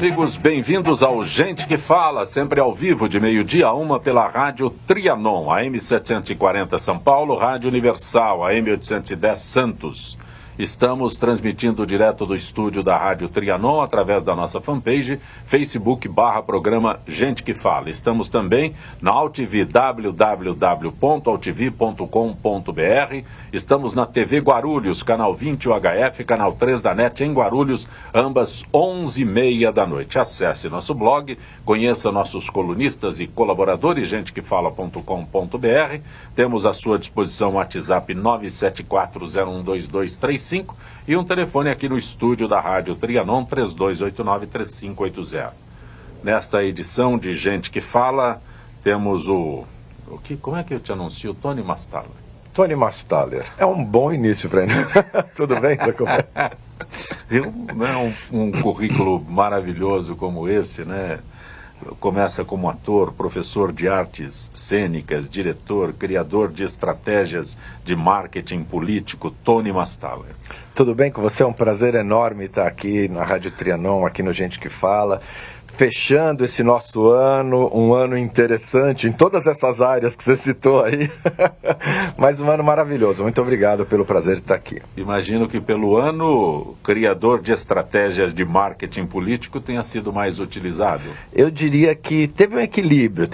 amigos, bem-vindos ao Gente que Fala, sempre ao vivo, de meio-dia a 1 pela Rádio Trianon, AM 740 São Paulo, Rádio Universal, AM 810 Santos. Estamos transmitindo direto do estúdio da Rádio Trianon através da nossa fanpage, Facebook/programa Gente que Fala. Estamos também na AltV, www.altv.com.br. Estamos na TV Guarulhos, canal 20 UHF, canal 3 da NET em Guarulhos, ambas 11h30 da noite. Acesse nosso blog, conheça nossos colunistas e colaboradores, gentequefala.com.br. Temos à sua disposição o WhatsApp 974012235 e um telefone aqui no estúdio da Rádio Trianon, 3289-3580. Nesta edição de Gente que Fala, temos como é que eu te anuncio? Tony Mastaller. Tony Mastaller. É um bom início para ele. Tudo bem? Um currículo maravilhoso como esse, né? Começa como ator, professor de artes cênicas, diretor, criador de estratégias de marketing político, Tony Mastaller. Tudo bem com você? É um prazer enorme estar aqui na Rádio Trianon, aqui no Gente que Fala, fechando esse nosso ano, um ano interessante em todas essas áreas que você citou aí, mas um ano maravilhoso. Muito obrigado pelo prazer de estar aqui. Imagino que pelo ano, criador de estratégias de marketing político tenha sido mais utilizado. Eu diria que teve um equilíbrio.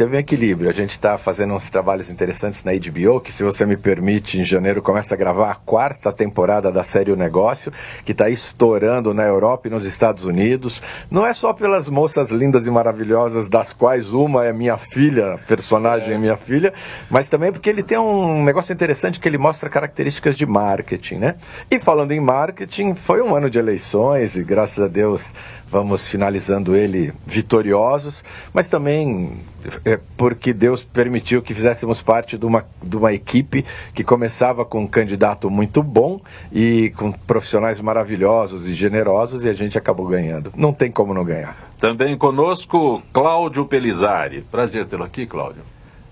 A gente está fazendo uns trabalhos interessantes na HBO, que, se você me permite, em janeiro começa a gravar a 4ª temporada da série O Negócio, que está estourando na Europa e nos Estados Unidos. Não é só pelas moças lindas e maravilhosas, das quais uma é minha filha, a personagem é minha filha, mas também porque ele tem um negócio interessante que ele mostra características de marketing, né? E falando em marketing, foi um ano de eleições e, graças a Deus, vamos finalizando ele vitoriosos, mas também porque Deus permitiu que fizéssemos parte de uma equipe que começava com um candidato muito bom e com profissionais maravilhosos e generosos, e a gente acabou ganhando. Não tem como não ganhar. Também conosco, Cláudio Pelizari. Prazer tê-lo aqui, Cláudio.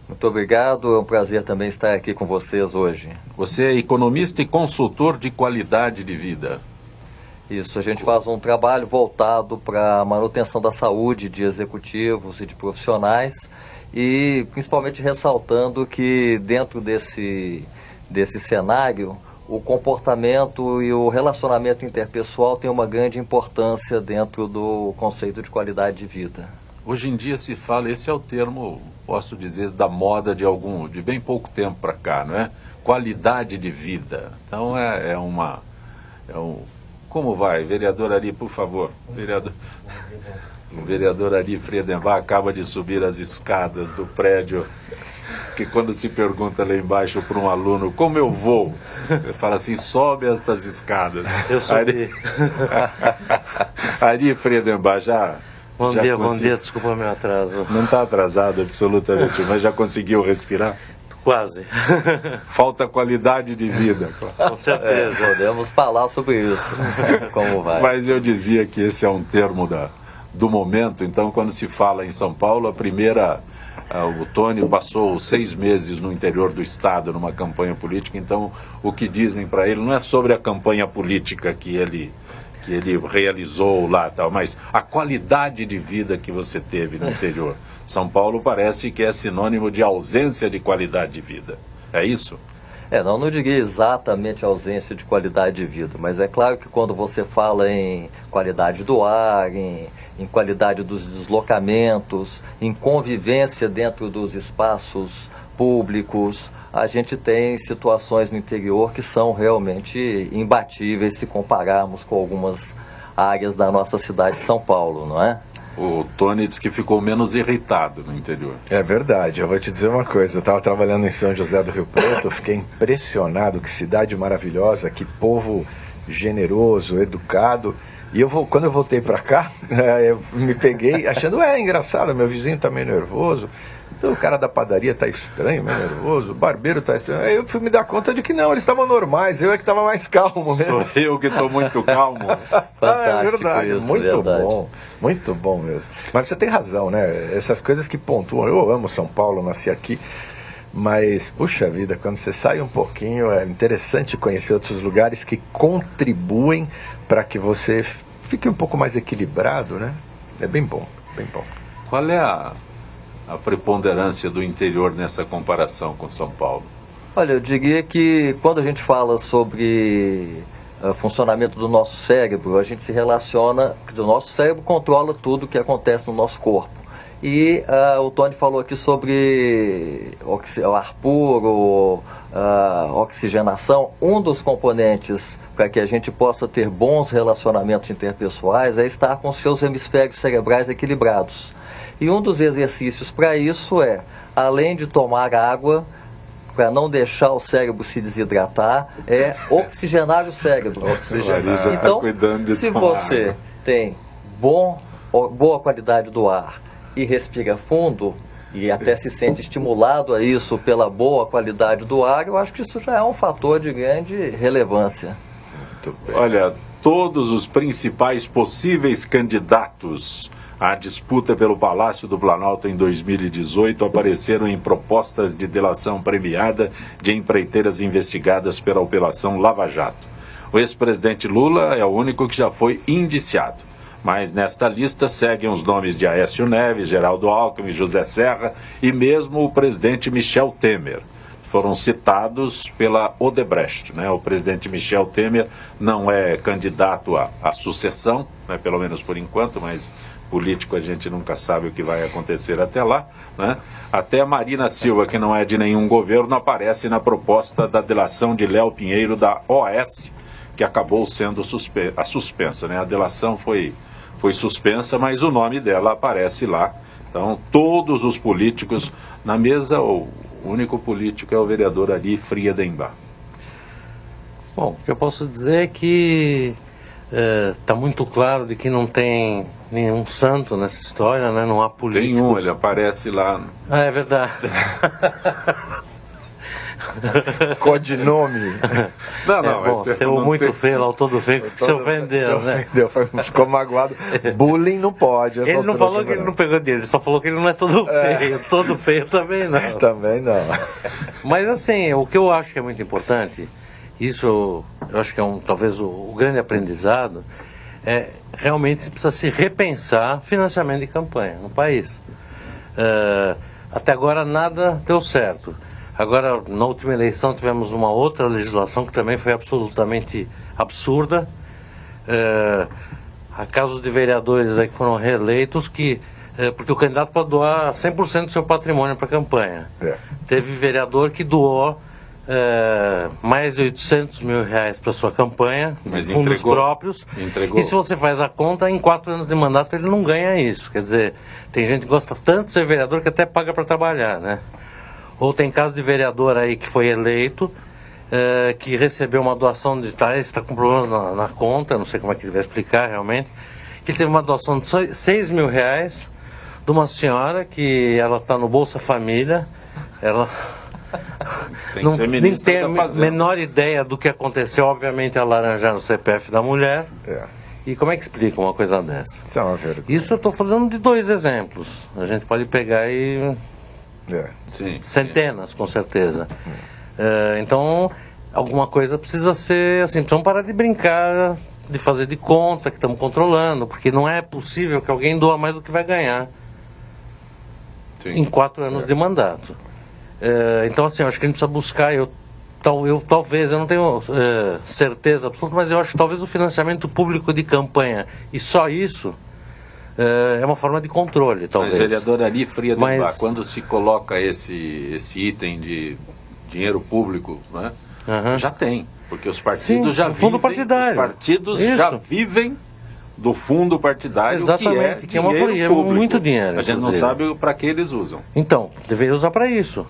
Muito obrigado, é um prazer também estar aqui com vocês hoje. Você é economista e consultor de qualidade de vida. Isso, a gente faz um trabalho voltado para a manutenção da saúde de executivos e de profissionais, e principalmente ressaltando que dentro desse cenário, o comportamento e o relacionamento interpessoal tem uma grande importância dentro do conceito de qualidade de vida. Hoje em dia se fala, esse é o termo, posso dizer, da moda de bem pouco tempo para cá, não é? Qualidade de vida. Então como vai? Vereador Ari, por favor. O vereador Ari Friedenbach acaba de subir as escadas do prédio, que quando se pergunta lá embaixo para um aluno, como eu vou? Ele fala assim, sobe estas escadas. Eu subi. Ari Friedenbach, Bom dia, desculpa o meu atraso. Não está atrasado absolutamente, mas já conseguiu respirar? Quase. Falta qualidade de vida. Com certeza. Podemos falar sobre isso, como vai. Mas eu dizia que esse é um termo do momento. Então, quando se fala em São Paulo, o Tony passou 6 meses no interior do estado numa campanha política. Então, o que dizem para ele não é sobre a campanha política que ele realizou lá, tal, mas a qualidade de vida que você teve no interior. São Paulo parece que é sinônimo de ausência de qualidade de vida. É isso? Não diria exatamente ausência de qualidade de vida, mas é claro que quando você fala em qualidade do ar, em qualidade dos deslocamentos, em convivência dentro dos espaços públicos, a gente tem situações no interior que são realmente imbatíveis se compararmos com algumas áreas da nossa cidade de São Paulo, não é? O Tony disse que ficou menos irritado no interior. É verdade, eu vou te dizer uma coisa, eu estava trabalhando em São José do Rio Preto, eu fiquei impressionado, que cidade maravilhosa, que povo generoso, educado. E quando eu voltei para cá, eu me peguei achando, engraçado, meu vizinho tá meio nervoso, o cara da padaria tá estranho, meio nervoso, o barbeiro tá estranho. Aí eu fui me dar conta de que não, eles estavam normais, eu é que estava mais calmo mesmo. Sou eu que estou muito calmo. É verdade, isso, muito bom mesmo. Mas você tem razão, né? Essas coisas que pontuam, eu amo São Paulo, nasci aqui, mas, puxa vida, quando você sai um pouquinho, é interessante conhecer outros lugares que contribuem para que você fique um pouco mais equilibrado, né? É bem bom, bem bom. Qual é a preponderância do interior nessa comparação com São Paulo? Olha, eu diria que quando a gente fala sobre funcionamento do nosso cérebro, a gente se relaciona, o nosso cérebro controla tudo o que acontece no nosso corpo. E o Tony falou aqui sobre ar puro, oxigenação. Um dos componentes para que a gente possa ter bons relacionamentos interpessoais é estar com seus hemisférios cerebrais equilibrados. E um dos exercícios para isso é, além de tomar água, para não deixar o cérebro se desidratar, é oxigenar o cérebro. Então, se você tem boa qualidade do ar e respira fundo, e até se sente estimulado a isso pela boa qualidade do ar, eu acho que isso já é um fator de grande relevância. Olha, todos os principais possíveis candidatos à disputa pelo Palácio do Planalto em 2018 apareceram em propostas de delação premiada de empreiteiras investigadas pela Operação Lava Jato. O ex-presidente Lula é o único que já foi indiciado. Mas nesta lista seguem os nomes de Aécio Neves, Geraldo Alckmin, José Serra e mesmo o presidente Michel Temer. Foram citados pela Odebrecht, né? O presidente Michel Temer não é candidato à sucessão, né? Pelo menos por enquanto, mas político a gente nunca sabe o que vai acontecer até lá, né? Até a Marina Silva, que não é de nenhum governo, aparece na proposta da delação de Léo Pinheiro da OAS, que acabou sendo suspensa, né? A delação foi suspensa, mas o nome dela aparece lá. Então, todos os políticos na mesa, o único político é o vereador Ari Friedembach. Bom, o que eu posso dizer é que está muito claro de que não tem nenhum santo nessa história, né? Não há políticos. Tem um, ele aparece lá. Ah, é verdade. Codinome. Bom, tem o muito feio lá, o todo feio, que se ofendeu, né? Ficou magoado. Bullying não pode. Ele não falou que ele não pegou dele, ele só falou que ele não é todo feio. Todo feio também não. Também não. Mas assim, o que eu acho que é muito importante, isso eu acho que é talvez o grande aprendizado, é realmente precisa se repensar financiamento de campanha no país. Até agora nada deu certo. Agora, na última eleição, tivemos uma outra legislação que também foi absolutamente absurda. Há casos de vereadores aí que foram reeleitos porque o candidato pode doar 100% do seu patrimônio para a campanha. Teve vereador que doou mais de 800 mil reais para sua campanha, fundos próprios. E se você faz a conta, em 4 anos de mandato ele não ganha isso. Quer dizer, tem gente que gosta tanto de ser vereador que até paga para trabalhar, né? Ou tem caso de vereador aí que foi eleito, que recebeu uma doação de está com problemas na conta, não sei como é que ele vai explicar realmente, que teve uma doação de 6 mil reais de uma senhora que ela está no Bolsa Família, ela não tem a menor ideia do que aconteceu, obviamente ela laranjar no CPF da mulher. E como é que explica uma coisa dessa? Isso é uma vergonha. Isso eu estou falando de 2 exemplos, a gente pode pegar e... centenas, com certeza. Então, alguma coisa precisa ser assim, precisamos parar de brincar, de fazer de conta que estamos controlando, porque não é possível que alguém doa mais do que vai ganhar em 4 anos de mandato. Então, assim, eu acho que a gente precisa buscar, eu não tenho certeza absoluta, mas eu acho que talvez o financiamento público de campanha, e só isso, é uma forma de controle, talvez. Mas, vereador Ari Friedembach, quando se coloca esse item de dinheiro público, né, já tem, porque os partidos já vivem, partidário. Os partidos já vivem do fundo partidário. Exatamente, que é muito dinheiro. A gente não sabe para que eles usam. Então, deveria usar para isso.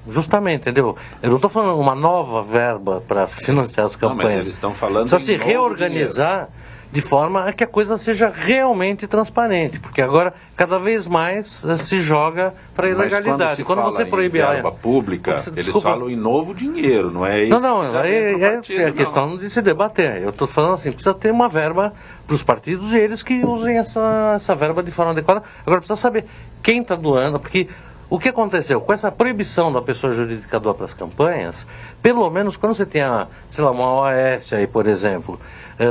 Justamente, entendeu? Eu não estou falando uma nova verba para financiar as campanhas. Não, mas eles estão falando precisa se reorganizar de forma a que a coisa seja realmente transparente, porque agora cada vez mais se joga para a ilegalidade. Quando você proíbe a verba pública, eles falam em novo dinheiro, não é isso? Não, é a questão de se debater. Eu estou falando assim, precisa ter uma verba para os partidos e eles que usem essa verba de forma adequada. Agora precisa saber quem está doando, porque o que aconteceu? Com essa proibição da pessoa jurídica doar para as campanhas, pelo menos quando você tem uma OAS aí, por exemplo,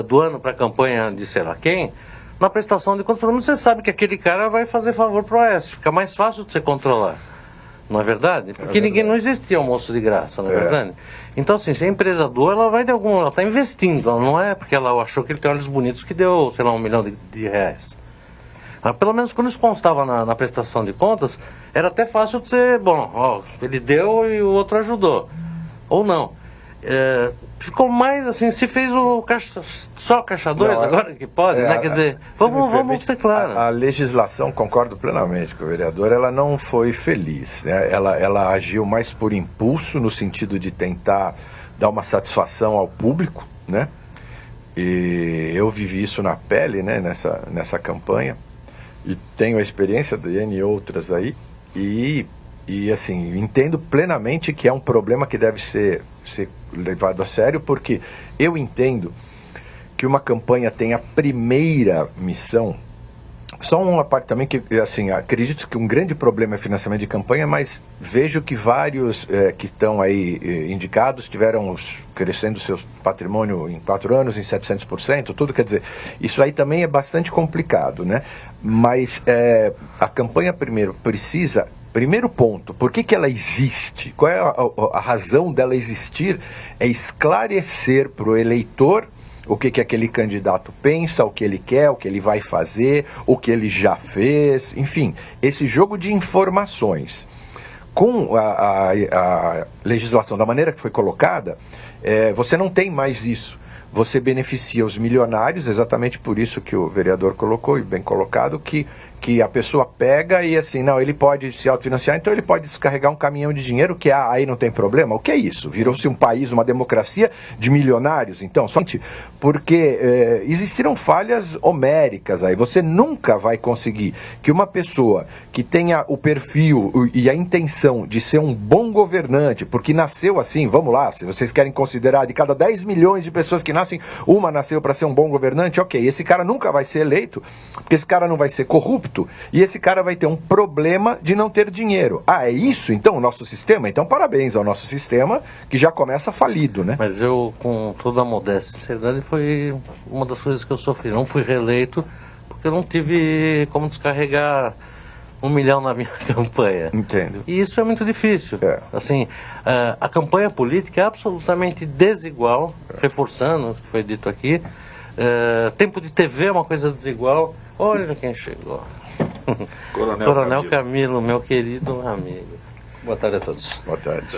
doando para a campanha de sei lá quem, na prestação de contas, pelo menos você sabe que aquele cara vai fazer favor pro Oeste. Fica mais fácil de você controlar. Não é verdade? Porque ninguém não existia almoço de graça, não é verdade? Então, assim, se a empresa doa, ela vai de algum. Ela está investindo, ela não é porque ela achou que ele tem olhos bonitos que deu, sei lá, R$1 milhão de reais. Mas pelo menos quando isso constava na prestação de contas, era até fácil de ser, bom, ó, ele deu e o outro ajudou. Ou não. Ficou mais assim, se fez só caixa 2 agora que pode, né? Quer dizer, vamos ser claros. A legislação, concordo plenamente com o vereador, ela não foi feliz, né? Ela agiu mais por impulso, no sentido de tentar dar uma satisfação ao público, né? E eu vivi isso na pele, né? Nessa campanha, e tenho a experiência de N outras aí, e assim, entendo plenamente que é um problema que deve ser levado a sério, porque eu entendo que uma campanha tem a primeira missão. Só um apartamento que, assim, acredito que um grande problema é financiamento de campanha, mas vejo que vários que estão aí indicados tiveram crescendo seu patrimônio em 4 anos em 700%, tudo, quer dizer, isso aí também é bastante complicado, né? Mas a campanha primeiro precisa... Primeiro ponto, por que ela existe? Qual é a razão dela existir? É esclarecer para o eleitor o que aquele candidato pensa, o que ele quer, o que ele vai fazer, o que ele já fez, enfim, esse jogo de informações. Com a legislação da maneira que foi colocada, você não tem mais isso. Você beneficia os milionários, exatamente por isso que o vereador colocou, e bem colocado, que a pessoa pega e assim, não, ele pode se autofinanciar, então ele pode descarregar um caminhão de dinheiro, que aí não tem problema. O que é isso? Virou-se um país, uma democracia de milionários, então, somente porque existiram falhas homéricas aí. Você nunca vai conseguir que uma pessoa que tenha o perfil e a intenção de ser um bom governante, porque nasceu assim, vamos lá, se vocês querem considerar de cada 10 milhões de pessoas que nascem, uma nasceu para ser um bom governante, ok, esse cara nunca vai ser eleito, porque esse cara não vai ser corrupto, e esse cara vai ter um problema de não ter dinheiro. É isso então o nosso sistema? Então parabéns ao nosso sistema, que já começa falido, né? Mas eu, com toda a modéstia e sinceridade, foi uma das coisas que eu sofri. Não fui reeleito, porque eu não tive como descarregar R$1 milhão na minha campanha. Entendo. E isso é muito difícil. Assim, a campanha política é absolutamente desigual, reforçando o que foi dito aqui. Tempo de TV é uma coisa desigual. Olha quem chegou. Coronel Camilo, meu querido amigo. Boa tarde a todos. Boa tarde.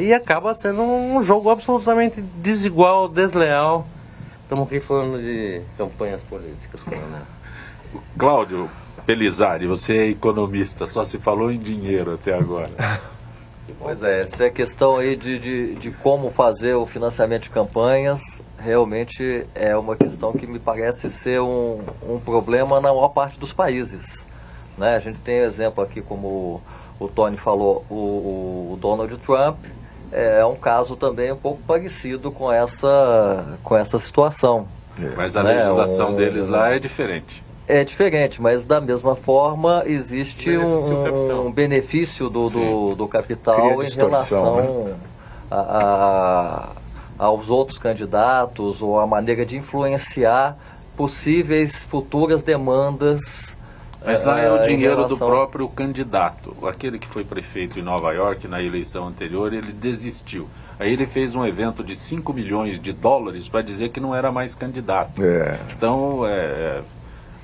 E acaba sendo um jogo absolutamente desigual, desleal. Estamos aqui falando de campanhas políticas, coronel. Cláudio Pelizari, você é economista, só se falou em dinheiro até agora. Pois é, essa é a questão aí de como fazer o financiamento de campanhas. Realmente é uma questão que me parece ser um problema na maior parte dos países, né? A gente tem exemplo aqui, como o Tony falou, o Donald Trump é um caso também um pouco parecido com essa situação. Mas a legislação deles lá é diferente. É diferente, mas da mesma forma existe um benefício do capital em relação, né, aos outros candidatos, ou a maneira de influenciar possíveis futuras demandas. Mas lá é o dinheiro do próprio candidato. Aquele que foi prefeito em Nova York na eleição anterior, ele desistiu. Aí ele fez um evento de $5 milhões para dizer que não era mais candidato. Então,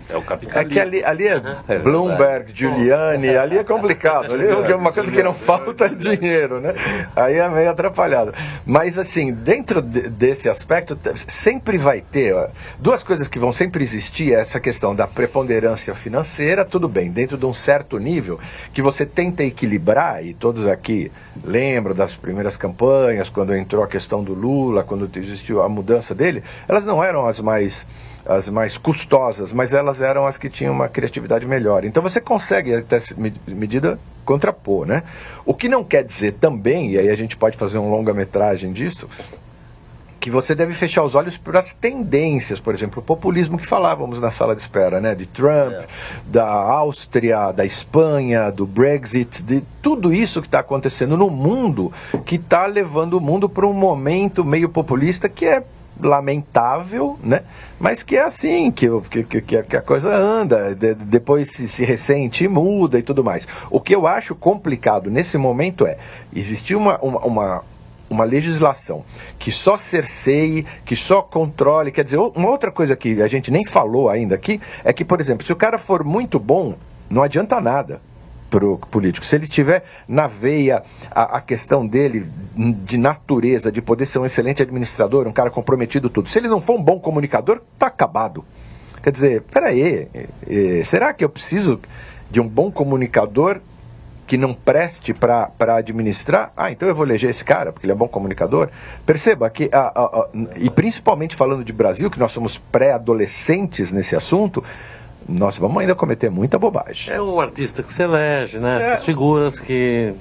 é o capitalismo. É que ali é Bloomberg, Giuliani, ali é complicado. Ali é uma coisa que não falta é dinheiro, né? Aí é meio atrapalhado. Mas assim, dentro desse aspecto, sempre vai ter duas coisas que vão sempre existir: essa questão da preponderância financeira, tudo bem, dentro de um certo nível, que você tenta equilibrar, e todos aqui lembram das primeiras campanhas, quando entrou a questão do Lula, quando existiu a mudança dele, elas não eram as mais custosas, mas elas eram as que tinham uma criatividade melhor. Então você consegue, até medida, contrapor, né? O que não quer dizer também, e aí a gente pode fazer um longa-metragem disso, que você deve fechar os olhos para as tendências, por exemplo, o populismo que falávamos na sala de espera, né? De Trump, da Áustria, da Espanha, do Brexit, de tudo isso que está acontecendo no mundo, que está levando o mundo para um momento meio populista que é lamentável, né? Mas que é assim, que a coisa anda, depois se ressente e muda e tudo mais. O que eu acho complicado nesse momento é, existir uma legislação que só cerceie, que só controle, quer dizer, uma outra coisa que a gente nem falou ainda aqui, é que, por exemplo, se o cara for muito bom, não adianta nada pro político. Se ele tiver na veia a questão dele de natureza, de poder ser um excelente administrador, um cara comprometido tudo, se ele não for um bom comunicador, tá acabado. Quer dizer, peraí, será que eu preciso de um bom comunicador que não preste para administrar? Então eu vou eleger esse cara, porque ele é bom comunicador. Perceba que, e principalmente falando de Brasil, que nós somos pré-adolescentes nesse assunto, nós vamos ainda cometer muita bobagem. É o artista que se elege, né? Essas figuras que...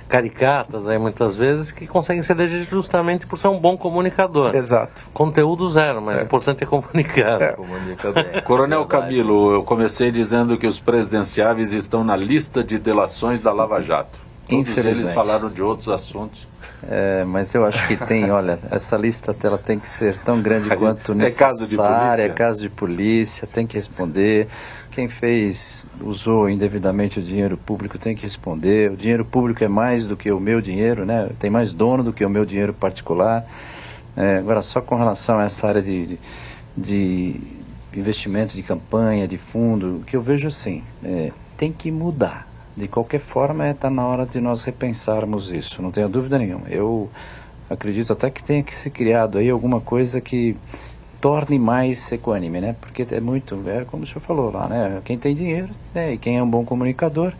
caricatas aí muitas vezes, que conseguem se eleger justamente por ser um bom comunicador. Exato. Conteúdo zero, mas o importante é comunicar. Comunica bem. Coronel Camilo, eu comecei dizendo que os presidenciáveis estão na lista de delações da Lava Jato. Todos eles falaram de outros assuntos. Mas eu acho que tem, olha, essa lista ela tem que ser tão grande quanto necessária, é caso de polícia, tem que responder. Quem usou indevidamente o dinheiro público tem que responder. O dinheiro público é mais do que o meu dinheiro, né? Tem mais dono do que o meu dinheiro particular. Agora, só com relação a essa área de investimento de campanha, de fundo, o que eu vejo assim, tem que mudar. De qualquer forma, está na hora de nós repensarmos isso, não tenha dúvida nenhuma. Eu acredito até que tenha que ser criado aí alguma coisa que torne mais equânime, né? Porque como o senhor falou lá, né? Quem tem dinheiro, né? E quem é um bom comunicador,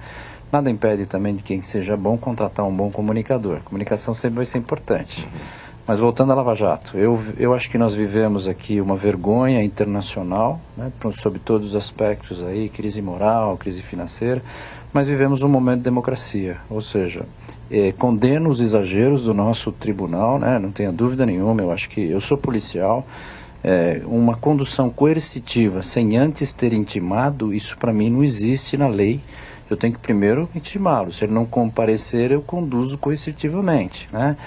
nada impede também de quem seja bom contratar um bom comunicador. Comunicação sempre vai ser importante. Mas voltando à Lava Jato, eu acho que nós vivemos aqui uma vergonha internacional, né? Sob todos os aspectos aí, crise moral, crise financeira, mas vivemos um momento de democracia, ou seja, condeno os exageros do nosso tribunal, né? Não tenha dúvida nenhuma, eu acho que eu sou policial, uma condução coercitiva sem antes ter intimado, isso para mim não existe na lei. Eu tenho que primeiro intimá-lo, se ele não comparecer eu conduzo coercitivamente, né?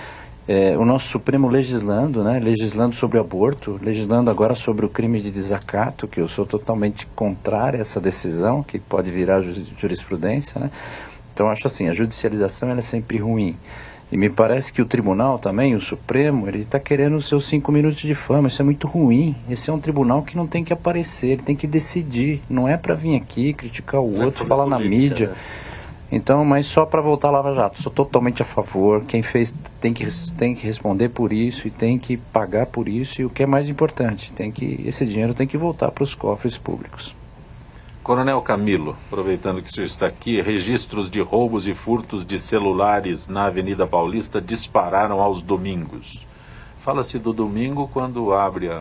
O nosso Supremo legislando, né? Legislando sobre o aborto, legislando agora sobre o crime de desacato, que eu sou totalmente contrário a essa decisão, que pode virar jurisprudência, né? Então acho assim, a judicialização ela é sempre ruim. E me parece que o tribunal também, o Supremo, ele está querendo os seus 5 minutos de fama, isso é muito ruim. Esse é um tribunal que não tem que aparecer, ele tem que decidir, não é para vir aqui criticar o outro, falar na mídia. Né? Então, mas só para voltar à Lava Jato, sou totalmente a favor, quem fez tem que responder por isso e tem que pagar por isso, e o que é mais importante, esse dinheiro tem que voltar para os cofres públicos. Coronel Camilo, aproveitando que o senhor está aqui, registros de roubos e furtos de celulares na Avenida Paulista dispararam aos domingos. Fala-se do domingo quando abre a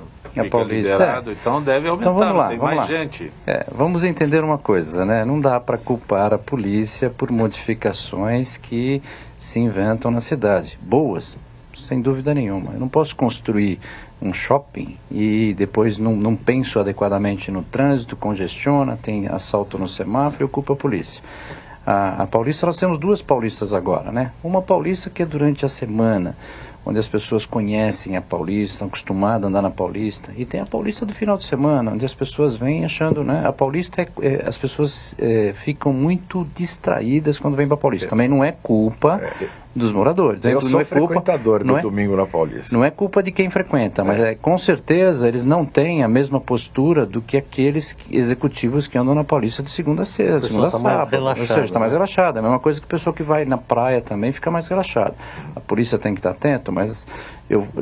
Paulista, liberado, então deve aumentar, então vamos lá, tem mais gente. Vamos entender uma coisa, né? Não dá para culpar a polícia por modificações que se inventam na cidade. Boas, sem dúvida nenhuma. Eu não posso construir um shopping e depois não penso adequadamente no trânsito, congestiona, tem assalto no semáforo e culpa a polícia. A Paulista, nós temos 2 Paulistas agora, né? Uma Paulista que é durante a semana, onde as pessoas conhecem a Paulista, estão acostumadas a andar na Paulista, e tem a Paulista do final de semana, onde as pessoas vêm achando, né? A Paulista, as pessoas ficam muito distraídas quando vêm para a Paulista. Também não é culpa dos moradores. Eu sou frequentador do domingo na Paulista. Não é culpa de quem frequenta, mas com certeza eles não têm a mesma postura do que aqueles executivos que andam na Paulista de segunda a sexta, segunda a sábado. Ou seja, está mais relaxado. É a mesma coisa que a pessoa que vai na praia também fica mais relaxada. A polícia tem que estar atento, mas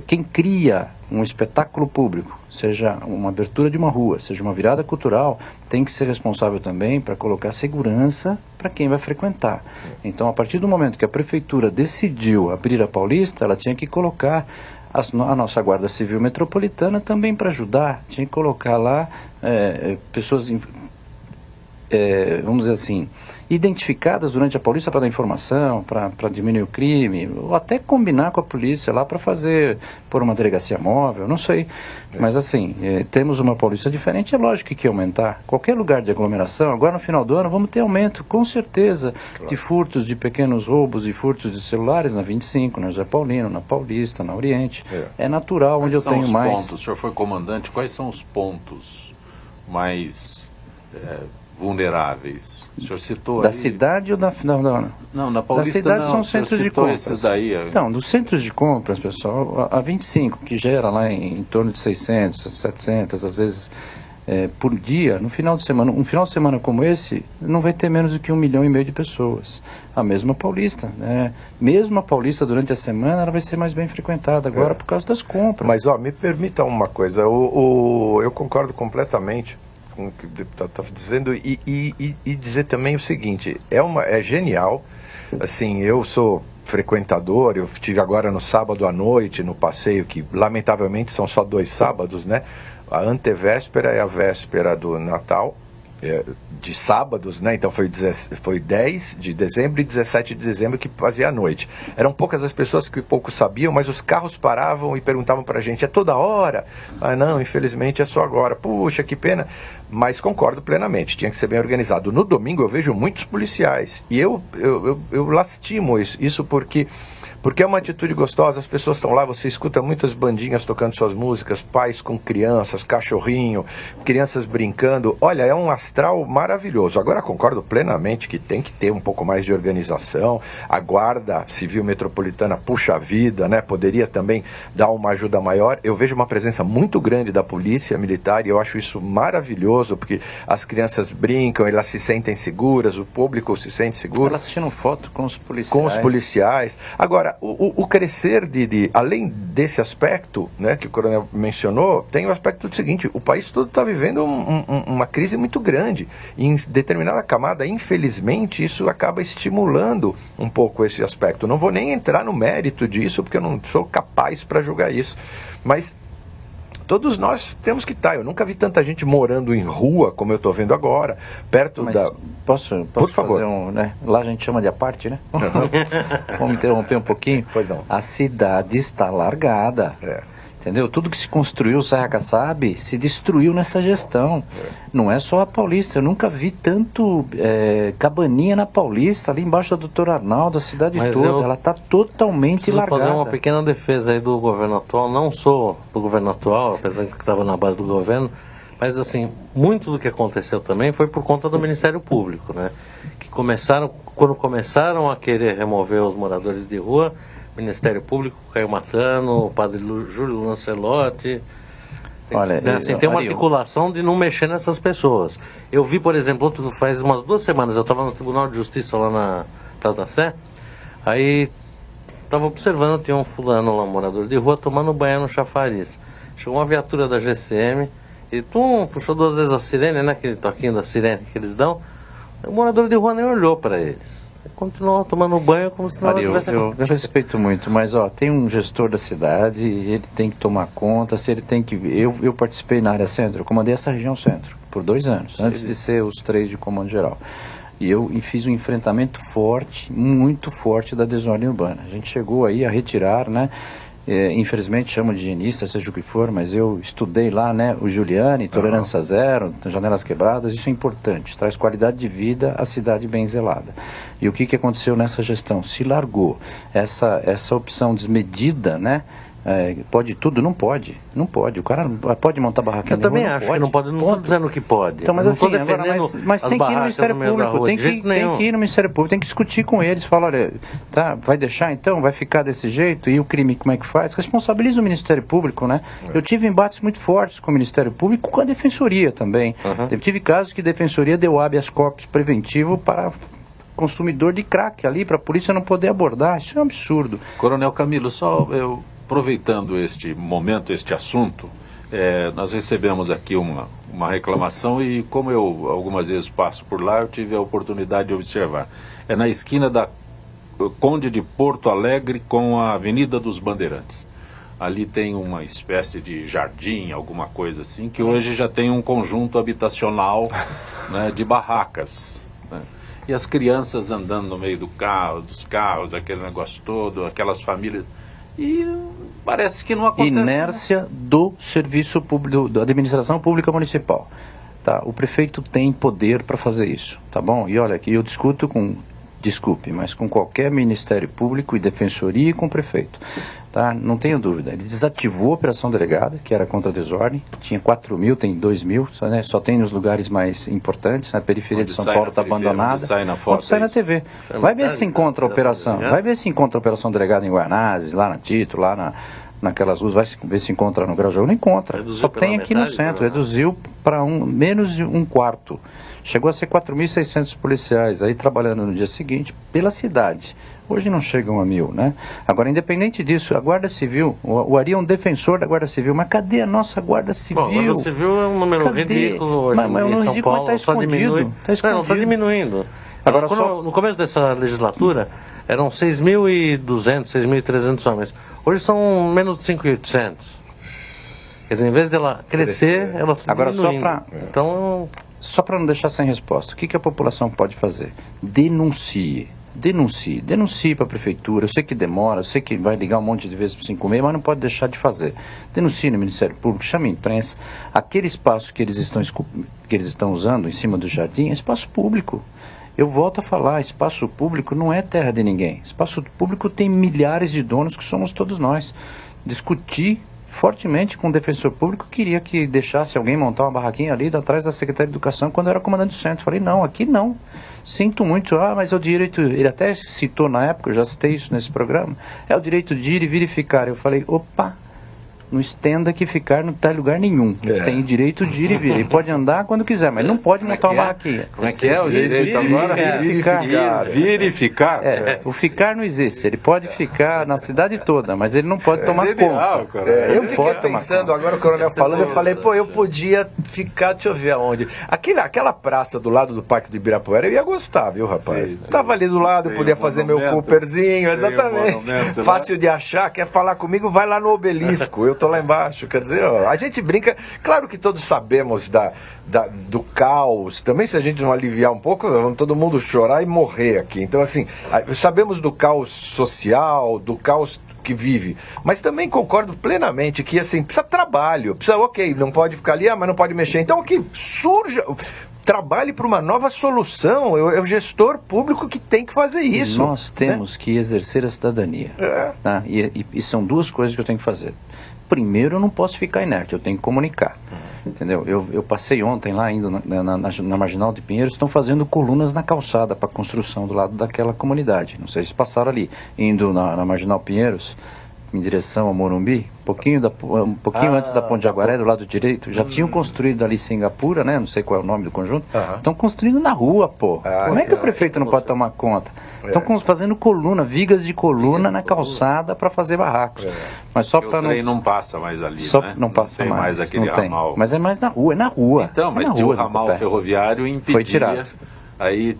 quem cria um espetáculo público, seja uma abertura de uma rua, seja uma virada cultural, tem que ser responsável também para colocar segurança para quem vai frequentar. Então, a partir do momento que a prefeitura decidiu abrir a Paulista, ela tinha que colocar a nossa Guarda Civil Metropolitana também para ajudar, tinha que colocar lá pessoas vamos dizer assim, identificadas durante a polícia para dar informação, para diminuir o crime, ou até combinar com a polícia lá para por uma delegacia móvel, não sei. Mas assim, temos uma polícia diferente, é lógico que ia aumentar. Qualquer lugar de aglomeração, agora no final do ano vamos ter aumento, com certeza, de furtos, de pequenos roubos e furtos de celulares na 25, na José Paulino, na Paulista, na Oriente. É natural, onde eu tenho mais. Pontos? O senhor foi comandante, quais são os pontos mais vulneráveis? O senhor citou da aí... cidade ou Não, na Paulista da cidade não. são centros de compras. Esses daí, Então, dos centros de compras, pessoal, a 25, que gera lá em torno de 600, 700, às vezes por dia, no final de semana, um final de semana como esse, não vai ter menos do que 1,5 milhão de pessoas. A mesma Paulista, né? Mesmo a Paulista durante a semana, ela vai ser mais bem frequentada agora por causa das compras. Mas, me permita uma coisa, eu concordo completamente com o que o deputado está dizendo e dizer também o seguinte, é genial, assim, eu sou frequentador, eu estive agora no sábado à noite, no passeio, que lamentavelmente são só 2 sábados, né? A antevéspera e a véspera do Natal, de sábados, né? Então foi 10 de dezembro e 17 de dezembro que fazia a noite. Eram poucas as pessoas que pouco sabiam, mas os carros paravam e perguntavam pra gente, é toda hora? Ah, não, infelizmente é só agora. Puxa, que pena. Mas concordo plenamente, tinha que ser bem organizado. No domingo eu vejo muitos policiais e eu lastimo isso porque é uma atitude gostosa, as pessoas estão lá, você escuta muitas bandinhas tocando suas músicas, pais com crianças, cachorrinho, crianças brincando, olha, é um astral maravilhoso. Agora concordo plenamente que tem que ter um pouco mais de organização, a Guarda Civil Metropolitana, puxa vida, né, poderia também dar uma ajuda maior. Eu vejo uma presença muito grande da polícia militar e eu acho isso maravilhoso, porque as crianças brincam, elas se sentem seguras, o público se sente seguro. Elas tiram foto com os policiais. Com os policiais. Agora, o crescer além desse aspecto, né, que o coronel mencionou, tem o aspecto do seguinte, o país todo está vivendo uma crise muito grande, e em determinada camada, infelizmente, isso acaba estimulando um pouco esse aspecto. Não vou nem entrar no mérito disso, porque eu não sou capaz para julgar isso, mas todos nós temos que estar. Eu nunca vi tanta gente morando em rua como eu estou vendo agora, perto da... Posso Por favor. Fazer né? Lá a gente chama de aparte, né? Uhum. Vamos interromper um pouquinho? Pois não. A cidade está largada. Entendeu? Tudo que se construiu, Serra Kassab, se destruiu nessa gestão. Não é só a Paulista. Eu nunca vi tanto cabaninha na Paulista, ali embaixo da Doutor Arnaldo, a cidade toda. Ela está totalmente largada. Preciso fazer uma pequena defesa aí do governo atual. Não sou do governo atual, apesar de que estava na base do governo. Mas, assim, muito do que aconteceu também foi por conta do Ministério Público, né? Que quando começaram a querer remover os moradores de rua, Ministério Público caiu matando, o padre Júlio Lancelotti. Olha, tem uma articulação de não mexer nessas pessoas. Eu vi, por exemplo, faz umas 2 semanas, eu estava no Tribunal de Justiça lá na Praça da Sé, aí estava observando, tinha um fulano lá, um morador de rua, tomando banho no chafariz. Chegou uma viatura da GCM, e puxou 2 vezes a sirene, né, aquele toquinho da sirene que eles dão, o morador de rua nem olhou para eles. Continuou tomando banho como se nada tivesse acontecido. Eu respeito muito, mas tem um gestor da cidade, ele tem que tomar conta, se ele tem que... Eu participei na área centro, eu comandei essa região centro por 2 anos, antes de ser os 3 de comando geral. E eu fiz um enfrentamento forte, muito forte da desordem urbana. A gente chegou aí a retirar, né? Infelizmente chama de higienista, seja o que for, mas eu estudei lá, né, o Giuliani, tolerância zero, janelas quebradas, isso é importante, traz qualidade de vida à cidade bem zelada. E o que aconteceu nessa gestão? Se largou essa opção desmedida, né? Pode tudo? Não pode. Não pode. O cara pode montar barraquinha. Eu também acho que não pode. Não estou dizendo que pode. Então, mas não assim, agora, mas tem que ir no Ministério Público. Tem que ir no Ministério Público. Tem que discutir com eles. Falar, olha, tá, vai deixar então? Vai ficar desse jeito? E o crime como é que faz? Responsabiliza o Ministério Público, né? Eu tive embates muito fortes com o Ministério Público, com a Defensoria também. Eu tive casos que a Defensoria deu habeas corpus preventivo para consumidor de crack ali, para a polícia não poder abordar. Isso é um absurdo. Coronel Camilo, aproveitando este momento, este assunto, nós recebemos aqui uma reclamação e como eu algumas vezes passo por lá, eu tive a oportunidade de observar. É na esquina da Conde de Porto Alegre com a Avenida dos Bandeirantes. ali tem uma espécie de jardim, alguma coisa assim, que hoje já tem um conjunto habitacional, né, de barracas, né? E as crianças andando no meio dos carros, aquele negócio todo, aquelas famílias, e parece que não acontece. Inércia do serviço público, da administração pública municipal. Tá? O prefeito tem poder para fazer isso, tá bom? E olha, aqui eu discuto desculpe, mas com qualquer Ministério Público e Defensoria e com o prefeito. Tá? Não tenho dúvida. Ele desativou a Operação Delegada, que era contra a desordem. Tinha 4.000, tem 2.000, só tem nos lugares mais importantes. Na periferia de São Paulo está abandonada. Onde sai na TV. Vai ver se encontra a operação. Vai ver se encontra a Operação Delegada em Guanazes, lá na Tito, lá naquelas ruas. Vai ver se encontra no Grajaú. Não encontra. Só tem aqui no centro. Reduziu para menos de um quarto. Chegou a ser 4.600 policiais aí trabalhando no dia seguinte pela cidade. Hoje não chegam a 1.000, né? Agora, independente disso, a Guarda Civil, o Ari é um defensor da Guarda Civil, mas cadê a nossa Guarda Civil? Bom, a Guarda Civil é um número ridículo hoje em São Paulo, está escondido. Não, está diminuindo. Agora, no começo dessa legislatura, eram 6.200, 6.300 homens. Hoje são menos de 5.800. Quer dizer, em vez dela crescer, ela está diminuindo. Então, só para não deixar sem resposta, o que a população pode fazer? Denuncie para a prefeitura. Eu sei que demora, eu sei que vai ligar um monte de vezes para o 56, mas não pode deixar de fazer. Denuncie no Ministério Público, chame a imprensa. Aquele espaço que eles estão usando em cima do jardim é espaço público. Eu volto a falar, espaço público não é terra de ninguém. Espaço público tem milhares de donos que somos todos nós. Discutir fortemente com o defensor público, queria que deixasse alguém montar uma barraquinha ali atrás da Secretaria de Educação quando eu era comandante do centro. Falei, não, aqui não. Sinto muito, mas é o direito, ele até citou na época, eu já citei isso nesse programa, é o direito de ir e vir e ficar. Eu falei, opa, não estenda que ficar não está em lugar nenhum. Você tem o direito de ir e vir. Ele pode andar quando quiser, mas não pode montar uma barraquinha. Como é que é o direito agora? Vir e ficar. O ficar não existe. Ele pode ficar na cidade toda, mas ele não pode tomar conta. Eu fiquei pensando, agora o coronel falando, eu falei, eu podia ficar, deixa eu ver aonde. Aquela praça do lado do Parque do Ibirapuera, eu ia gostar, viu, rapaz? Estava ali do lado, eu podia fazer meu Cooperzinho, exatamente. Fácil de achar, quer falar comigo, vai lá no Obelisco. Eu tô lá embaixo, quer dizer, a gente brinca, claro que todos sabemos do caos, também se a gente não aliviar um pouco, vamos todo mundo chorar e morrer aqui, então assim, sabemos do caos social, do caos que vive, mas também concordo plenamente que assim, precisa trabalho, não pode ficar ali, mas não pode mexer, então que surja... Trabalhe para uma nova solução. É o gestor público que tem que fazer isso. Nós temos que exercer a cidadania. Tá? E são duas coisas que eu tenho que fazer. Primeiro, eu não posso ficar inerte, eu tenho que comunicar. Entendeu? Eu passei ontem lá, indo na Marginal de Pinheiros, estão fazendo colunas na calçada para construção do lado daquela comunidade. Não sei se passaram ali, indo na Marginal Pinheiros, em direção ao Morumbi, um pouquinho antes da Ponte de Aguaré, do lado direito, já tinham construído ali Singapura, né? Não sei qual é o nome do conjunto. Estão construindo na rua, pô. Como é que o prefeito não pode tomar conta? Estão fazendo vigas de coluna na calçada para fazer barracos. Mas só para não... não passa mais ali, né? Não passa tem mais aquele ramal. Mas é mais na rua, Então, mas tinha o ramal ferroviário impedia... Foi tirado. Aí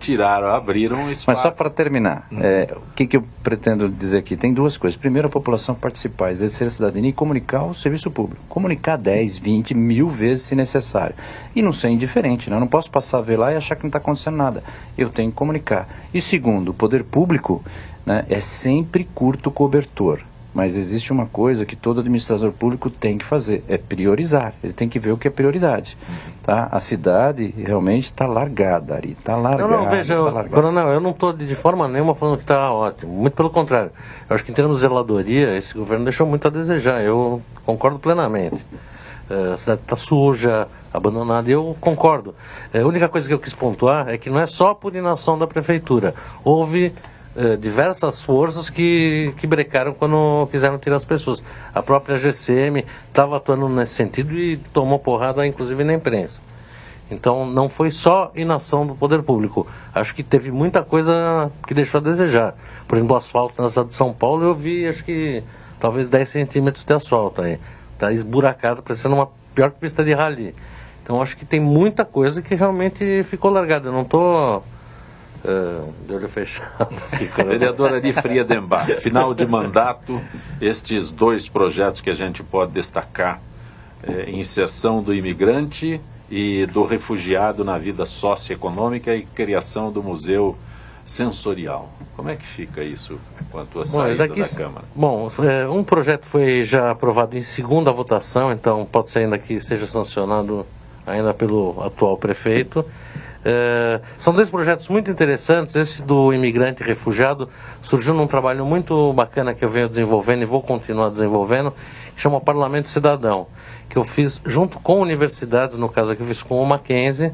abriram um espaço. Mas só para terminar, o que eu pretendo dizer aqui? Tem duas coisas. Primeiro, a população participar, exercer a cidadania e comunicar o serviço público. Comunicar 10, 20, 1000 vezes se necessário. E não ser indiferente, né? Eu não posso passar a ver lá e achar que não está acontecendo nada. Eu tenho que comunicar. E segundo, o poder público, né, é sempre curto cobertor. Mas existe uma coisa que todo administrador público tem que fazer, é priorizar. Ele tem que ver o que é prioridade. Tá? A cidade realmente está largada, Ari. Está largada. Não, veja, coronel, eu não estou de forma nenhuma falando que está ótimo. Muito pelo contrário. Eu acho que em termos de zeladoria, esse governo deixou muito a desejar. Eu concordo plenamente. A cidade está suja, abandonada, e eu concordo. A única coisa que eu quis pontuar é que não é só por inação da prefeitura. Houve... diversas forças que brecaram quando quiseram tirar as pessoas. A própria GCM estava atuando nesse sentido e tomou porrada, inclusive na imprensa. Então não foi só inação do poder público. Acho que teve muita coisa que deixou a desejar. Por exemplo, o asfalto na cidade de São Paulo, eu vi, acho que talvez 10 centímetros de asfalto aí. Está esburacado, parecendo uma pior pista de rally. Então acho que tem muita coisa que realmente ficou largada. Eu não estou De olho fechado. Vereador Ari Friedembach, final de mandato, estes 2 projetos que a gente pode destacar, inserção do imigrante e do refugiado na vida socioeconômica e criação do museu sensorial. Como é que fica isso quanto à saída da Câmara? Bom, um projeto foi já aprovado em segunda votação, então pode ser ainda que seja sancionado ainda pelo atual prefeito. São 2 projetos muito interessantes. Esse do imigrante e refugiado surgiu num trabalho muito bacana que eu venho desenvolvendo e vou continuar desenvolvendo, que chama Parlamento Cidadão, que eu fiz junto com universidades, no caso aqui eu fiz com o Mackenzie,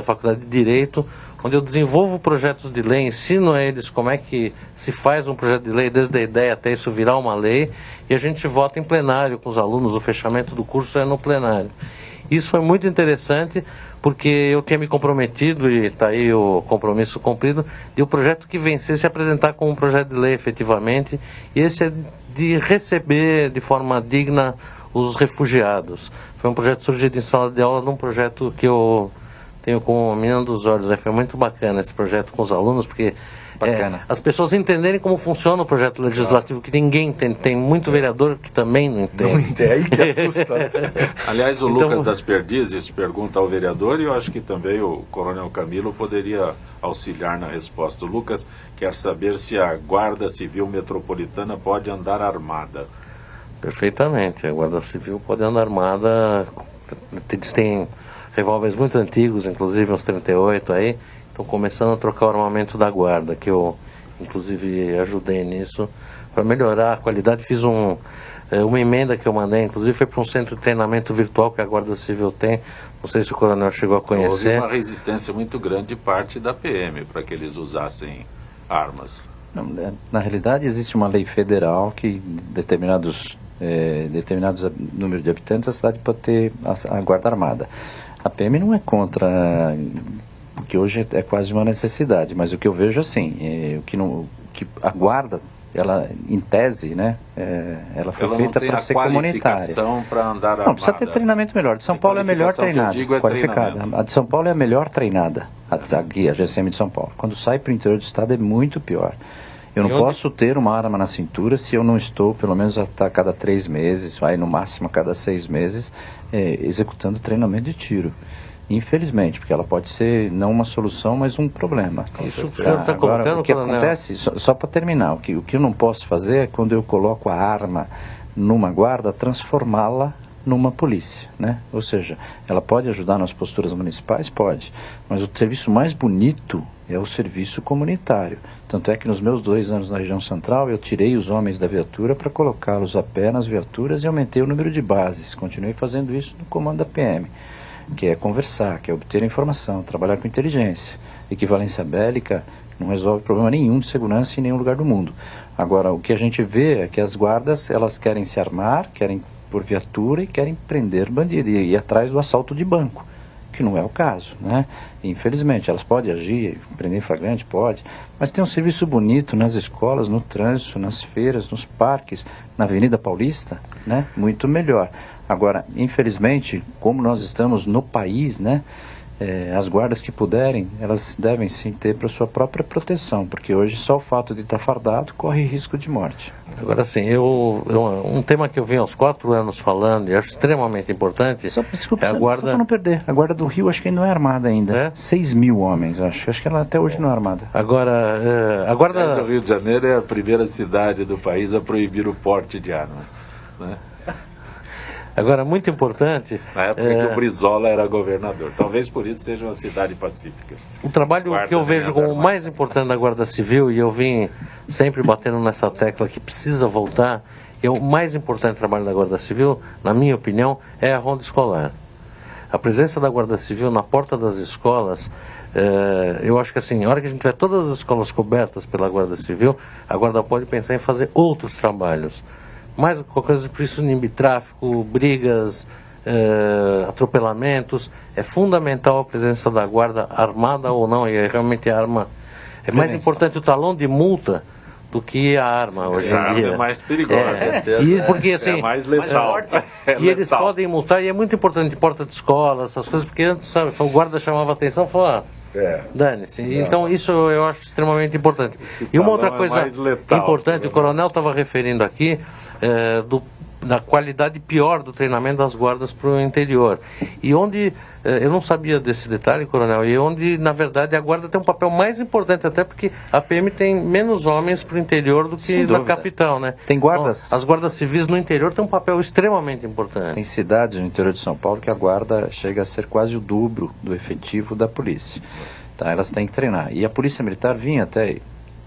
Faculdade de Direito, onde eu desenvolvo projetos de lei, ensino a eles como é que se faz um projeto de lei, desde a ideia até isso virar uma lei, e a gente vota em plenário com os alunos, o fechamento do curso é no plenário. Isso foi muito interessante, porque eu tinha me comprometido, e está aí o compromisso cumprido, de o projeto que vencesse se apresentar como um projeto de lei efetivamente, e esse é de receber de forma digna os refugiados. Foi um projeto surgido em sala de aula, de um projeto que eu tenho com a menina dos olhos. Foi muito bacana esse projeto com os alunos, porque as pessoas entenderem como funciona o projeto legislativo, que ninguém entende. Tem muito vereador que também não entende. Não entende, aí que assusta. Aliás, o Lucas das Perdizes pergunta ao vereador, e eu acho que também o Coronel Camilo poderia auxiliar na resposta. O Lucas quer saber se a Guarda Civil Metropolitana pode andar armada. Perfeitamente, a Guarda Civil pode andar armada. Eles têm revólveres muito antigos, inclusive uns 38 aí, estão começando a trocar o armamento da Guarda, que eu inclusive ajudei nisso, para melhorar a qualidade. Fiz uma emenda que eu mandei, inclusive foi para um centro de treinamento virtual que a Guarda Civil tem, não sei se o Coronel chegou a conhecer. Houve uma resistência muito grande de parte da PM para que eles usassem armas. Não, na realidade existe uma lei federal que determinados números de habitantes a cidade pode ter a guarda armada. A PM não é contra, porque hoje é quase uma necessidade, mas o que eu vejo assim, que a guarda, ela em tese, né, ela foi feita para ser comunitária. Para andar armada. Não, precisa ter treinamento melhor. De São Paulo é melhor treinada, qualificada. A de São Paulo é a melhor treinada, a GCM de São Paulo. Quando sai para o interior do estado é muito pior. Eu não posso ter uma arma na cintura se eu não estou, pelo menos a cada 3 meses, vai no máximo a cada 6 meses, executando treinamento de tiro. Infelizmente, porque ela pode ser não uma solução, mas um problema. Isso que o senhor está colocando, o que acontece, só para terminar, o que eu não posso fazer é quando eu coloco a arma numa guarda, transformá-la numa polícia, né? Ou seja, ela pode ajudar nas posturas municipais? Pode, mas o serviço mais bonito é o serviço comunitário. Tanto é que nos meus 2 anos na região central eu tirei os homens da viatura para colocá-los a pé nas viaturas e aumentei o número de bases. Continuei fazendo isso no comando da PM, que é conversar, que é obter informação, trabalhar com inteligência. Equivalência bélica não resolve problema nenhum de segurança em nenhum lugar do mundo. Agora, o que a gente vê é que as guardas, elas querem se armar, querem por viatura e querem prender bandido e ir atrás do assalto de banco, que não é o caso, né? Infelizmente, elas podem agir, prender em flagrante, pode, mas tem um serviço bonito nas escolas, no trânsito, nas feiras, nos parques, na Avenida Paulista, né? Muito melhor. Agora, infelizmente, como nós estamos no país, né? As guardas que puderem, elas devem sim ter para sua própria proteção, porque hoje só o fato de estar fardado corre risco de morte. Agora sim, um tema que eu venho aos 4 anos falando e acho extremamente importante, desculpa, é a guarda... Só para não perder, a guarda do Rio acho que ainda não é armada ainda, 6 mil homens, acho que ela até hoje não é armada. Agora, a guarda... O Rio de Janeiro é a primeira cidade do país a proibir o porte de arma, né? Agora, muito importante... Na época que o Brizola era governador. Talvez por isso seja uma cidade pacífica. O trabalho que eu vejo como o mais importante da Guarda Civil, e eu vim sempre batendo nessa tecla que precisa voltar, e o mais importante trabalho da Guarda Civil, na minha opinião, é a ronda escolar. A presença da Guarda Civil na porta das escolas, eu acho que assim, na hora que a gente tiver todas as escolas cobertas pela Guarda Civil, a Guarda pode pensar em fazer outros trabalhos. Mais do que qualquer coisa, por isso inibir tráfico, brigas, atropelamentos. É fundamental a presença da guarda, armada ou não, e realmente a arma... É mais importante o talão de multa do que a arma hoje em dia. É mais perigosa. Porque assim... É mais letal. E eles podem multar, e é muito importante porta de escola, essas coisas, porque antes, sabe, o guarda chamava a atenção e falou, Dane-se. Então isso eu acho extremamente importante. E uma outra coisa importante, o coronel estava referindo aqui, da qualidade pior do treinamento das guardas para o interior. E onde, eu não sabia desse detalhe, coronel, e onde, na verdade, a guarda tem um papel mais importante, até porque a PM tem menos homens para o interior do que na capital, né? Tem guardas. Então, as guardas civis no interior têm um papel extremamente importante. Tem cidades no interior de São Paulo que a guarda chega a ser quase o dobro do efetivo da polícia. Então elas têm que treinar. E a Polícia Militar vinha até,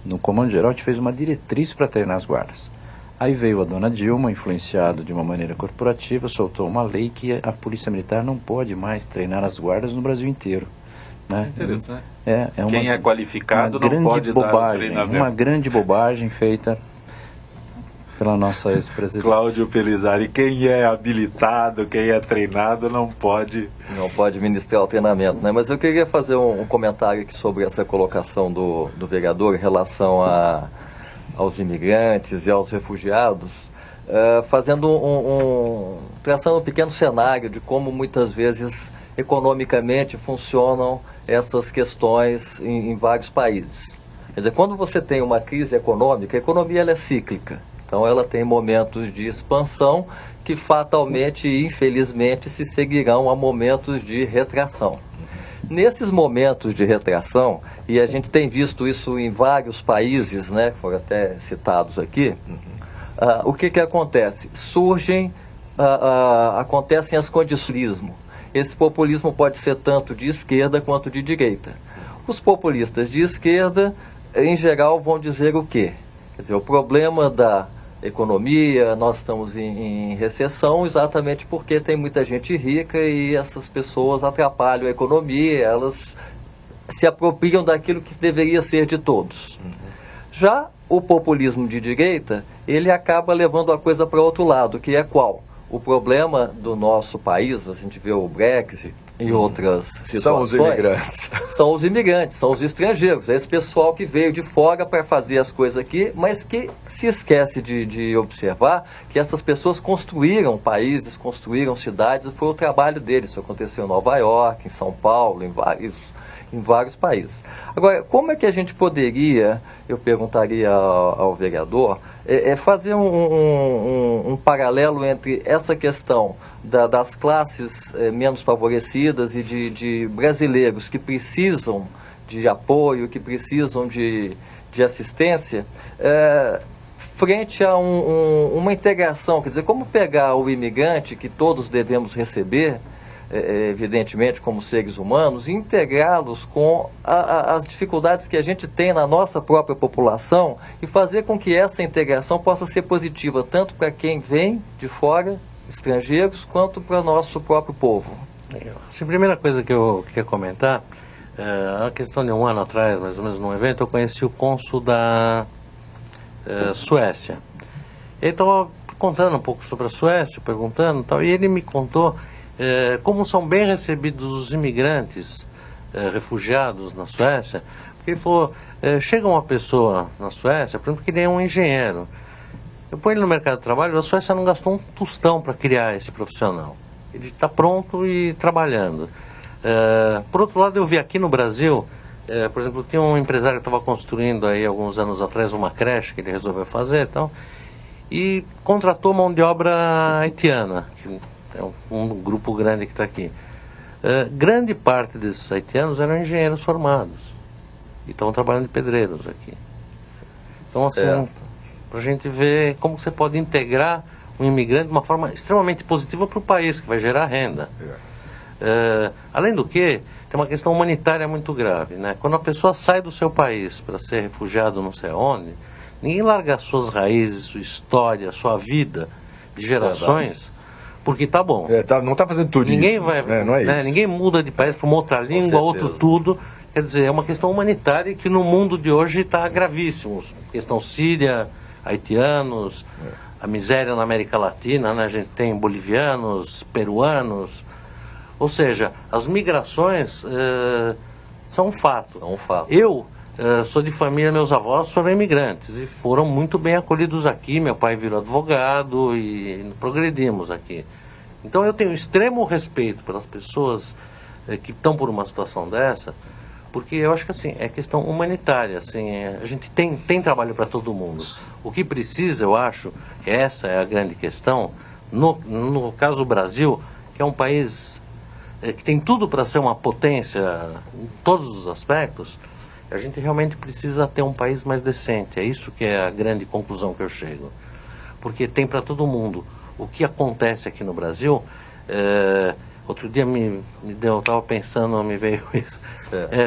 no Comando Geral, a gente fez uma diretriz para treinar as guardas. Aí veio a dona Dilma, influenciado de uma maneira corporativa, soltou uma lei que a Polícia Militar não pode mais treinar as guardas no Brasil inteiro. Né? Interessante. Quem é qualificado não pode dar treinamento. Uma grande bobagem feita pela nossa ex-presidente. Cláudio Pelizari, quem é habilitado, quem é treinado não pode ministrar o treinamento, né? Mas eu queria fazer um comentário aqui sobre essa colocação do vereador em relação aos imigrantes e aos refugiados, traçando um pequeno cenário de como muitas vezes economicamente funcionam essas questões em vários países. Quer dizer, quando você tem uma crise econômica, a economia ela é cíclica, então ela tem momentos de expansão que fatalmente e infelizmente se seguirão a momentos de retração. Nesses momentos de retração, e a gente tem visto isso em vários países, né, foram até citados aqui, o que acontece? Acontecem as condições. Esse populismo pode ser tanto de esquerda quanto de direita. Os populistas de esquerda, em geral, vão dizer o quê? Quer dizer, o problema da economia, nós estamos em recessão exatamente porque tem muita gente rica e essas pessoas atrapalham a economia, elas se apropriam daquilo que deveria ser de todos. Já o populismo de direita, ele acaba levando a coisa para outro lado, que é qual? O problema do nosso país, a gente vê o Brexit e outras situações. São os imigrantes. São os imigrantes, são os estrangeiros. É esse pessoal que veio de fora para fazer as coisas aqui, mas que se esquece de observar que essas pessoas construíram países, construíram cidades, e foi o trabalho deles. Isso aconteceu em Nova York, em São Paulo, em vários países. Agora, como é que a gente poderia, eu perguntaria ao vereador, fazer um paralelo entre essa questão das classes menos favorecidas e de brasileiros que precisam de apoio, que precisam de assistência, frente a uma integração, quer dizer, como pegar o imigrante que todos devemos receber, evidentemente como seres humanos, e integrá-los com as dificuldades que a gente tem na nossa própria população e fazer com que essa integração possa ser positiva tanto para quem vem de fora, estrangeiros, quanto para o nosso próprio povo. A primeira coisa que eu queria comentar, a questão de um ano atrás, mais ou menos, num evento, eu conheci o cônsul da Suécia. Ele estava contando um pouco sobre a Suécia, perguntando e tal, e ele me contou como são bem recebidos os imigrantes refugiados na Suécia. Porque ele falou, chega uma pessoa na Suécia, por exemplo, que nem um engenheiro, eu ponho ele no mercado de trabalho, a Suécia não gastou um tostão para criar esse profissional. Ele está pronto e trabalhando. Por outro lado, eu vi aqui no Brasil, por exemplo, tinha um empresário que estava construindo aí alguns anos atrás uma creche que ele resolveu fazer e contratou mão de obra haitiana, que é um grupo grande que está aqui. Grande parte desses haitianos eram engenheiros formados e estão trabalhando de pedreiros aqui. Então, assim, para a gente ver como você pode integrar um imigrante de uma forma extremamente positiva para o país, que vai gerar renda. Além do que, tem uma questão humanitária muito grave, né? Quando a pessoa sai do seu país para ser refugiado não sei onde, ninguém larga suas raízes, sua história, sua vida de gerações, porque tá bom. Não está fazendo turismo. Ninguém vai, não é isso. Ninguém muda de país para uma outra língua, outro tudo. Quer dizer, é uma questão humanitária que no mundo de hoje está gravíssimo. Questão síria, haitianos, a miséria na América Latina, né? A gente tem bolivianos, peruanos. Ou seja, as migrações são um fato. Eu sou de família, meus avós foram imigrantes e foram muito bem acolhidos aqui. Meu pai virou advogado e progredimos aqui. Então eu tenho extremo respeito pelas pessoas que estão por uma situação dessa, Porque eu acho que assim, é questão humanitária, assim, a gente tem trabalho para todo mundo. O que precisa, eu acho, essa é a grande questão, no caso do Brasil, que é um país que tem tudo para ser uma potência em todos os aspectos, a gente realmente precisa ter um país mais decente. É isso que é a grande conclusão que eu chego. Porque tem para todo mundo. O que acontece aqui no Brasil, outro dia eu estava pensando, me veio isso.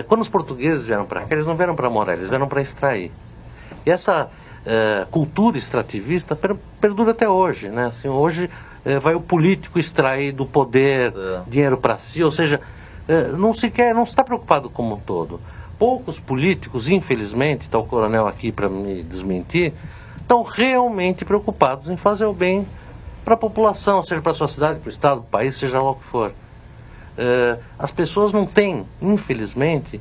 Quando os portugueses vieram para cá, eles não vieram para morar, eles vieram para extrair. E essa cultura extrativista perdura até hoje, né? Assim, hoje vai o político extrair do poder dinheiro para si, ou seja, não se está preocupado como um todo. Poucos políticos, infelizmente, está o coronel aqui para me desmentir, estão realmente preocupados em fazer o bem para a população, seja para a sua cidade, para o estado, para o país, seja lá o que for. As pessoas não têm, infelizmente,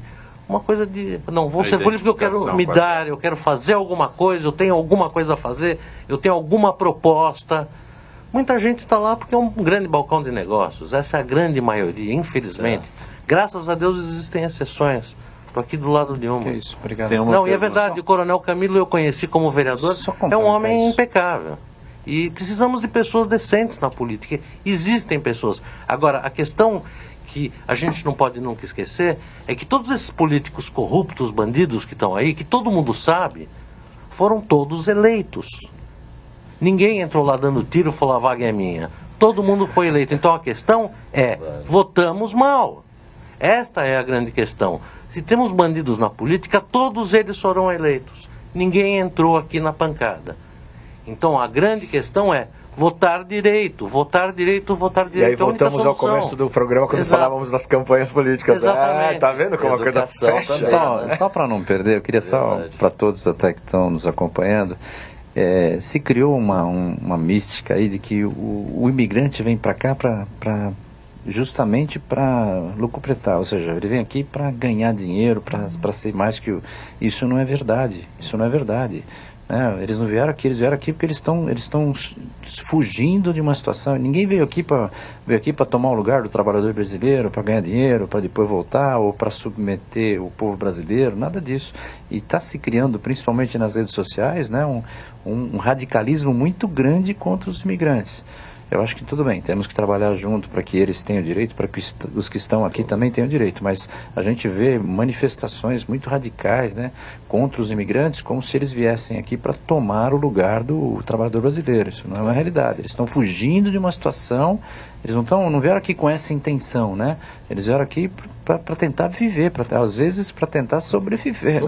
uma coisa de... Não, vou ser político porque eu quero me dar, eu quero fazer alguma coisa, eu tenho alguma coisa a fazer, eu tenho alguma proposta. Muita gente está lá porque é um grande balcão de negócios. Essa é a grande maioria, infelizmente. Graças a Deus existem exceções. Estou aqui do lado de uma. Que isso, obrigado. Não, e é verdade, o Coronel Camilo eu conheci como vereador, é um homem impecável. E precisamos de pessoas decentes na política. Existem pessoas. Agora, a questão que a gente não pode nunca esquecer é que todos esses políticos corruptos, bandidos que estão aí, que todo mundo sabe, foram todos eleitos. Ninguém entrou lá dando tiro e falou: a vaga é minha. Todo mundo foi eleito. Então a questão é, votamos mal. Esta é a grande questão. Se temos bandidos na política, todos eles foram eleitos. Ninguém entrou aqui na pancada. Então a grande questão é votar direito, votar direito, votar direito. E aí voltamos ao começo do programa quando falávamos das campanhas políticas. Exatamente. Tá vendo como a coisa fecha? Só para não perder, eu queria só, para todos até que estão nos acompanhando, se criou uma mística aí de que o imigrante vem para cá justamente para lucupletar, ou seja, ele vem aqui para ganhar dinheiro, para ser mais que o... Isso não é verdade, isso não é verdade. Eles não vieram aqui, eles vieram aqui porque eles estão fugindo de uma situação. Ninguém veio aqui para tomar o lugar do trabalhador brasileiro, para ganhar dinheiro, para depois voltar, ou para submeter o povo brasileiro, nada disso. E está se criando, principalmente nas redes sociais, um radicalismo muito grande contra os imigrantes. Eu acho que tudo bem, temos que trabalhar junto para que eles tenham direito, para que os que estão aqui também tenham direito, mas a gente vê manifestações muito radicais, contra os imigrantes, como se eles viessem aqui para tomar o lugar do trabalhador brasileiro. Isso não é uma realidade, eles estão fugindo de uma situação, eles não vieram aqui com essa intenção, eles vieram aqui para tentar viver, às vezes para tentar sobreviver.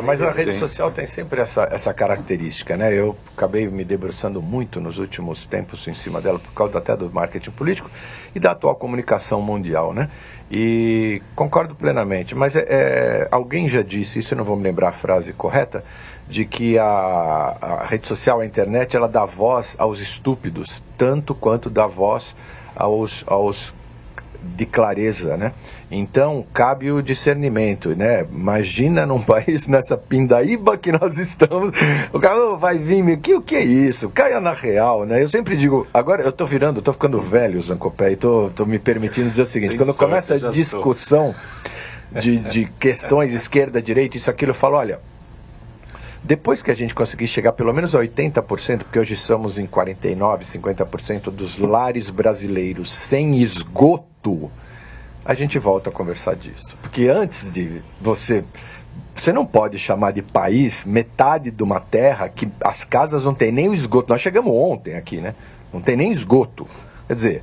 Mas a rede social tem sempre essa característica, eu acabei me debruçando muito nos últimos tempos em cima dela, por causa até do marketing político e da atual comunicação mundial, e concordo plenamente, mas alguém já disse, isso eu não vou me lembrar a frase correta, de que a rede social, a internet, ela dá voz aos estúpidos, tanto quanto dá voz aos de clareza, Então, cabe o discernimento, Imagina num país, nessa pindaíba que nós estamos, o cara vai vir, o que é isso? Caia na real, Eu sempre digo, agora eu tô ficando velho, Zancopé, e tô me permitindo dizer o seguinte, quando começa a discussão de questões esquerda, direita, isso, aquilo, eu falo, olha, depois que a gente conseguir chegar pelo menos a 80%, porque hoje somos em 49%, 50% dos lares brasileiros sem esgoto, a gente volta a conversar disso. Porque antes de você não pode chamar de país metade de uma terra que as casas não tem nem o esgoto. Nós chegamos ontem aqui, Não tem nem esgoto. Quer dizer...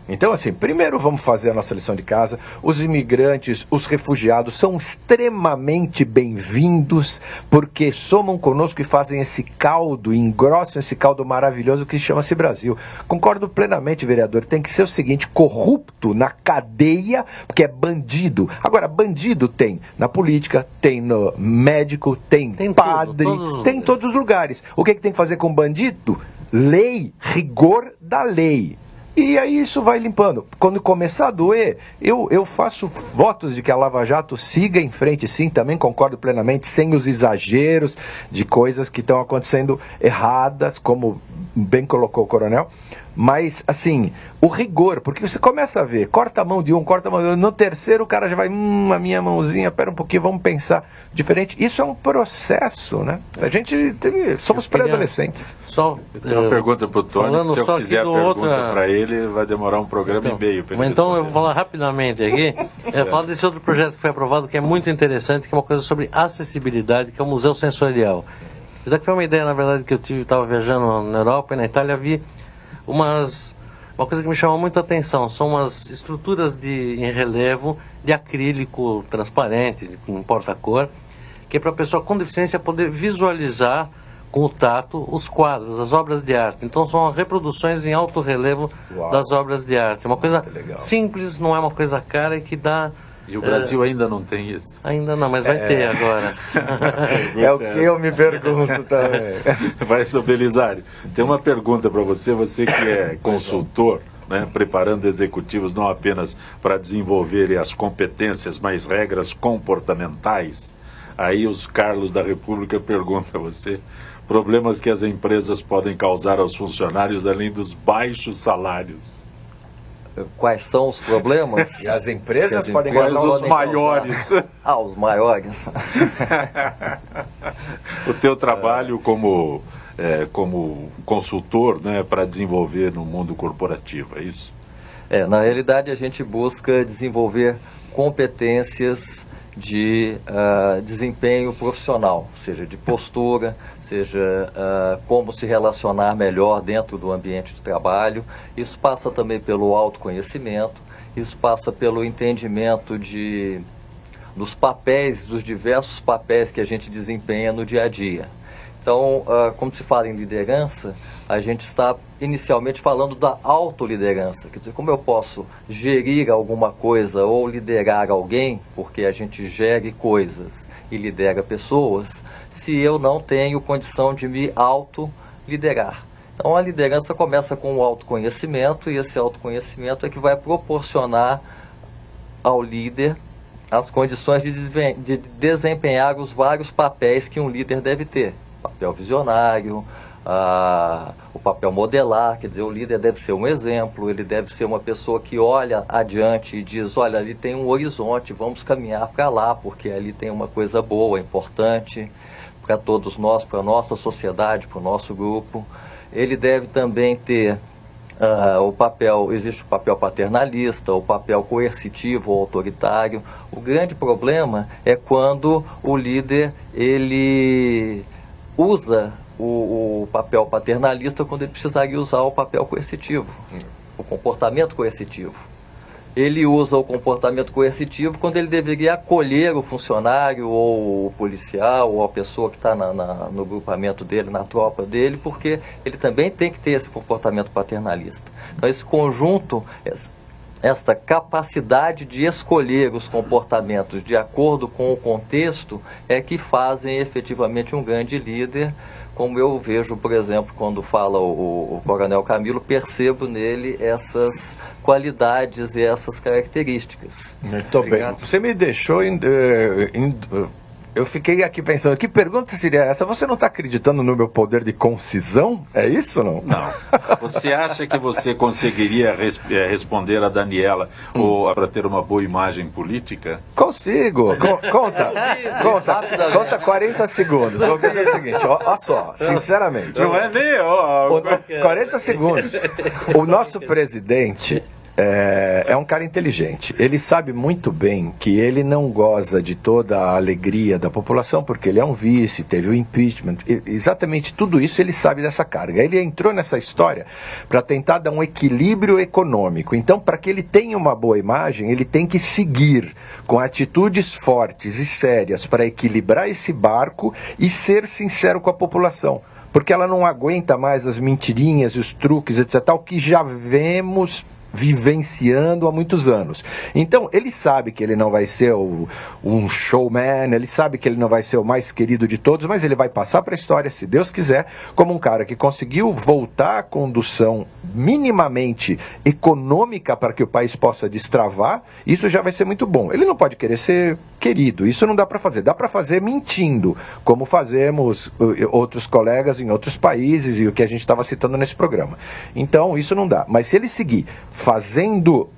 Então, assim, primeiro vamos fazer a nossa lição de casa. Os imigrantes, os refugiados são extremamente bem-vindos, porque somam conosco e fazem esse caldo, engrossam esse caldo maravilhoso que chama-se Brasil. Concordo plenamente, vereador, tem que ser o seguinte, corrupto na cadeia, porque é bandido. Agora, bandido tem na política, tem no médico, tem padre, tem em todos os lugares. O que tem que fazer com bandido? Lei, rigor da lei. E aí isso vai limpando. Quando começar a doer, eu faço votos de que a Lava Jato siga em frente, sim, também concordo plenamente, sem os exageros de coisas que estão acontecendo erradas, como bem colocou o coronel, Mas, assim, o rigor, porque você começa a ver, corta a mão de um, corta a mão de outro, no terceiro o cara já vai, a minha mãozinha, pera um pouquinho, vamos pensar diferente. Isso é um processo, né? A gente somos pré-adolescentes. Só tem uma pergunta para o Tony, se eu fizer a pergunta para ele, vai demorar um programa e meio. Mas então eu vou falar rapidamente aqui, falar desse outro projeto que foi aprovado, que é muito interessante, que é uma coisa sobre acessibilidade, que é o Museu Sensorial. Isso aqui foi uma ideia, na verdade, que eu estava viajando na Europa e na Itália, vi uma coisa que me chamou muito a atenção, são umas estruturas em relevo de acrílico transparente, não importa a cor, que é para a pessoa com deficiência poder visualizar com o tato os quadros, as obras de arte. Então são reproduções em alto relevo das obras de arte. Uma coisa simples, não é uma coisa cara e que dá... E o Brasil ainda não tem isso? Ainda não, mas vai ter agora. É o que eu me pergunto também. Vai, seu Belisário. Tem uma pergunta para você que é consultor, né, preparando executivos não apenas para desenvolverem as competências, mas regras comportamentais. Aí os Carlos da República perguntam a você: problemas que as empresas podem causar aos funcionários além dos baixos salários. Quais são os problemas? E as empresas podem causar os maiores. Os maiores. O teu trabalho como consultor, né, para desenvolver no mundo corporativo, é isso? Na realidade a gente busca desenvolver competências de desempenho profissional, seja de postura, seja como se relacionar melhor dentro do ambiente de trabalho. Isso passa também pelo autoconhecimento, isso passa pelo entendimento dos papéis, dos diversos papéis que a gente desempenha no dia a dia. Então, como se fala em liderança, a gente está inicialmente falando da autoliderança. Quer dizer, como eu posso gerir alguma coisa ou liderar alguém, porque a gente gere coisas e lidera pessoas, se eu não tenho condição de me autoliderar. Então, a liderança começa com o autoconhecimento, e esse autoconhecimento é que vai proporcionar ao líder as condições de desempenhar os vários papéis que um líder deve ter. Papel visionário, o papel modelar, quer dizer, o líder deve ser um exemplo, ele deve ser uma pessoa que olha adiante e diz, olha, ali tem um horizonte, vamos caminhar para lá, porque ali tem uma coisa boa, importante para todos nós, para a nossa sociedade, para o nosso grupo. Ele deve também ter existe o papel paternalista, o papel coercitivo ou autoritário. O grande problema é quando o líder, ele usa o papel paternalista quando ele precisaria usar o papel coercitivo, o comportamento coercitivo. Ele usa o comportamento coercitivo quando ele deveria acolher o funcionário ou o policial ou a pessoa que está no grupamento dele, na tropa dele, porque ele também tem que ter esse comportamento paternalista. Então esse conjunto, esta capacidade de escolher os comportamentos de acordo com o contexto é que fazem efetivamente um grande líder, como eu vejo, por exemplo, quando fala o Coronel Camilo, percebo nele essas qualidades e essas características. Muito bem. Você me deixou eu fiquei aqui pensando, que pergunta seria essa? Você não está acreditando no meu poder de concisão? É isso ou não? Não. Você acha que você conseguiria responder a Daniela ou para ter uma boa imagem política? Consigo. Conta 40 segundos. Vou dizer o seguinte, ó só, sinceramente. Não é nem, 40 segundos. O nosso presidente é um cara inteligente. Ele sabe muito bem que ele não goza de toda a alegria da população, porque ele é um vice, teve o impeachment, exatamente tudo isso ele sabe dessa carga. Ele entrou nessa história para tentar dar um equilíbrio econômico. Então, para que ele tenha uma boa imagem, ele tem que seguir com atitudes fortes e sérias para equilibrar esse barco e ser sincero com a população. Porque ela não aguenta mais as mentirinhas e os truques, etc., tal, que já vemos vivenciando há muitos anos. Então, ele sabe que ele não vai ser um showman, ele sabe que ele não vai ser o mais querido de todos, mas ele vai passar para a história, se Deus quiser, como um cara que conseguiu voltar à condução minimamente econômica para que o país possa destravar. Isso já vai ser muito bom. Ele não pode querer ser querido, isso não dá para fazer. Dá para fazer mentindo, como fazemos outros colegas em outros países e o que a gente estava citando nesse programa. Então, isso não dá. Mas se ele seguir fazendo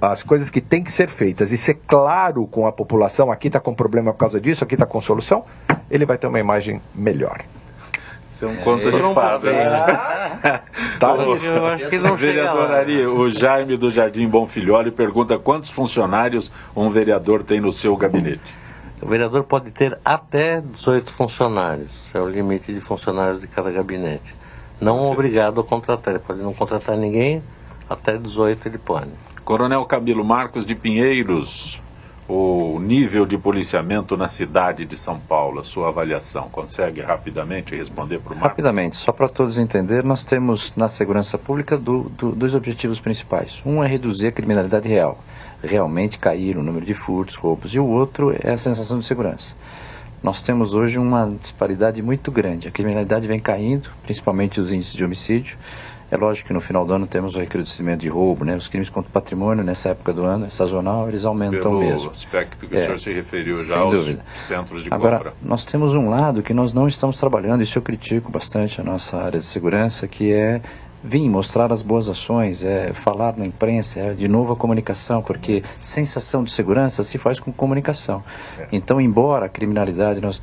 as coisas que têm que ser feitas e ser claro com a população, aqui está com problema por causa disso, aqui está com solução, ele vai ter uma imagem melhor. Isso é um conto de fadas. Tá, eu acho que não chega lá. Ari, o Jaime do Jardim Bonfilholi pergunta quantos funcionários um vereador tem no seu gabinete. O vereador pode ter até 18 funcionários, é o limite de funcionários de cada gabinete. Não obrigado a contratar, ele pode não contratar ninguém, até 18 ele pode. Coronel Camilo Marcos de Pinheiros, o nível de policiamento na cidade de São Paulo, a sua avaliação, consegue rapidamente responder para o Marcos? Rapidamente, só para todos entenderem, nós temos na segurança pública dois objetivos principais. Um é reduzir a criminalidade real, realmente cair o número de furtos, roubos, e o outro é a sensação de segurança. Nós temos hoje uma disparidade muito grande, a criminalidade vem caindo, principalmente os índices de homicídio. É lógico que no final do ano temos o recrudescimento de roubo, né? Os crimes contra o patrimônio nessa época do ano, é sazonal, eles aumentam mesmo. Pelo aspecto que o senhor se referiu já sem aos dúvida. Centros de Agora, compra. nós temos um lado que nós não estamos trabalhando, isso eu critico bastante a nossa área de segurança, que é vir mostrar as boas ações, falar na imprensa, de novo a comunicação, porque sensação de segurança se faz com comunicação. Então, embora a criminalidade, nós,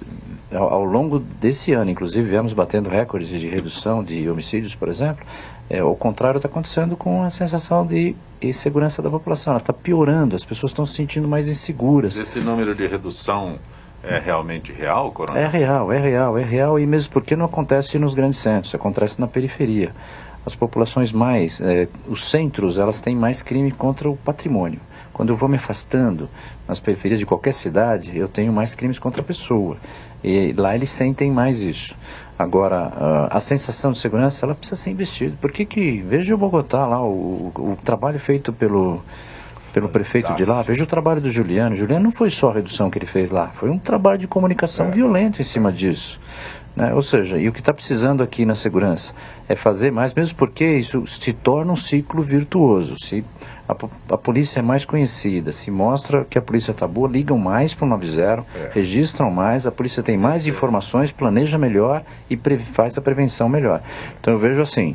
ao longo desse ano, inclusive, viemos batendo recordes de redução de homicídios, por exemplo, o contrário está acontecendo com a sensação de insegurança da população. Ela está piorando, as pessoas estão se sentindo mais inseguras. Esse número de redução é realmente real, Coronel? É real, e mesmo porque não acontece nos grandes centros, acontece na periferia. As populações os centros, elas têm mais crime contra o patrimônio. Quando eu vou me afastando nas periferias de qualquer cidade, eu tenho mais crimes contra a pessoa. E lá eles sentem mais isso. Agora, a sensação de segurança, ela precisa ser investida. Por que veja o Bogotá lá, o trabalho feito pelo prefeito de lá, veja o trabalho do Juliano. Juliano não foi só a redução que ele fez lá, foi um trabalho de comunicação violento em cima disso. Né? Ou seja, e o que está precisando aqui na segurança é fazer mais, mesmo porque isso se torna um ciclo virtuoso. Se a polícia é mais conhecida, se mostra que a polícia está boa, ligam mais para o 90, registram mais, a polícia tem mais informações, planeja melhor e faz a prevenção melhor. Então eu vejo assim,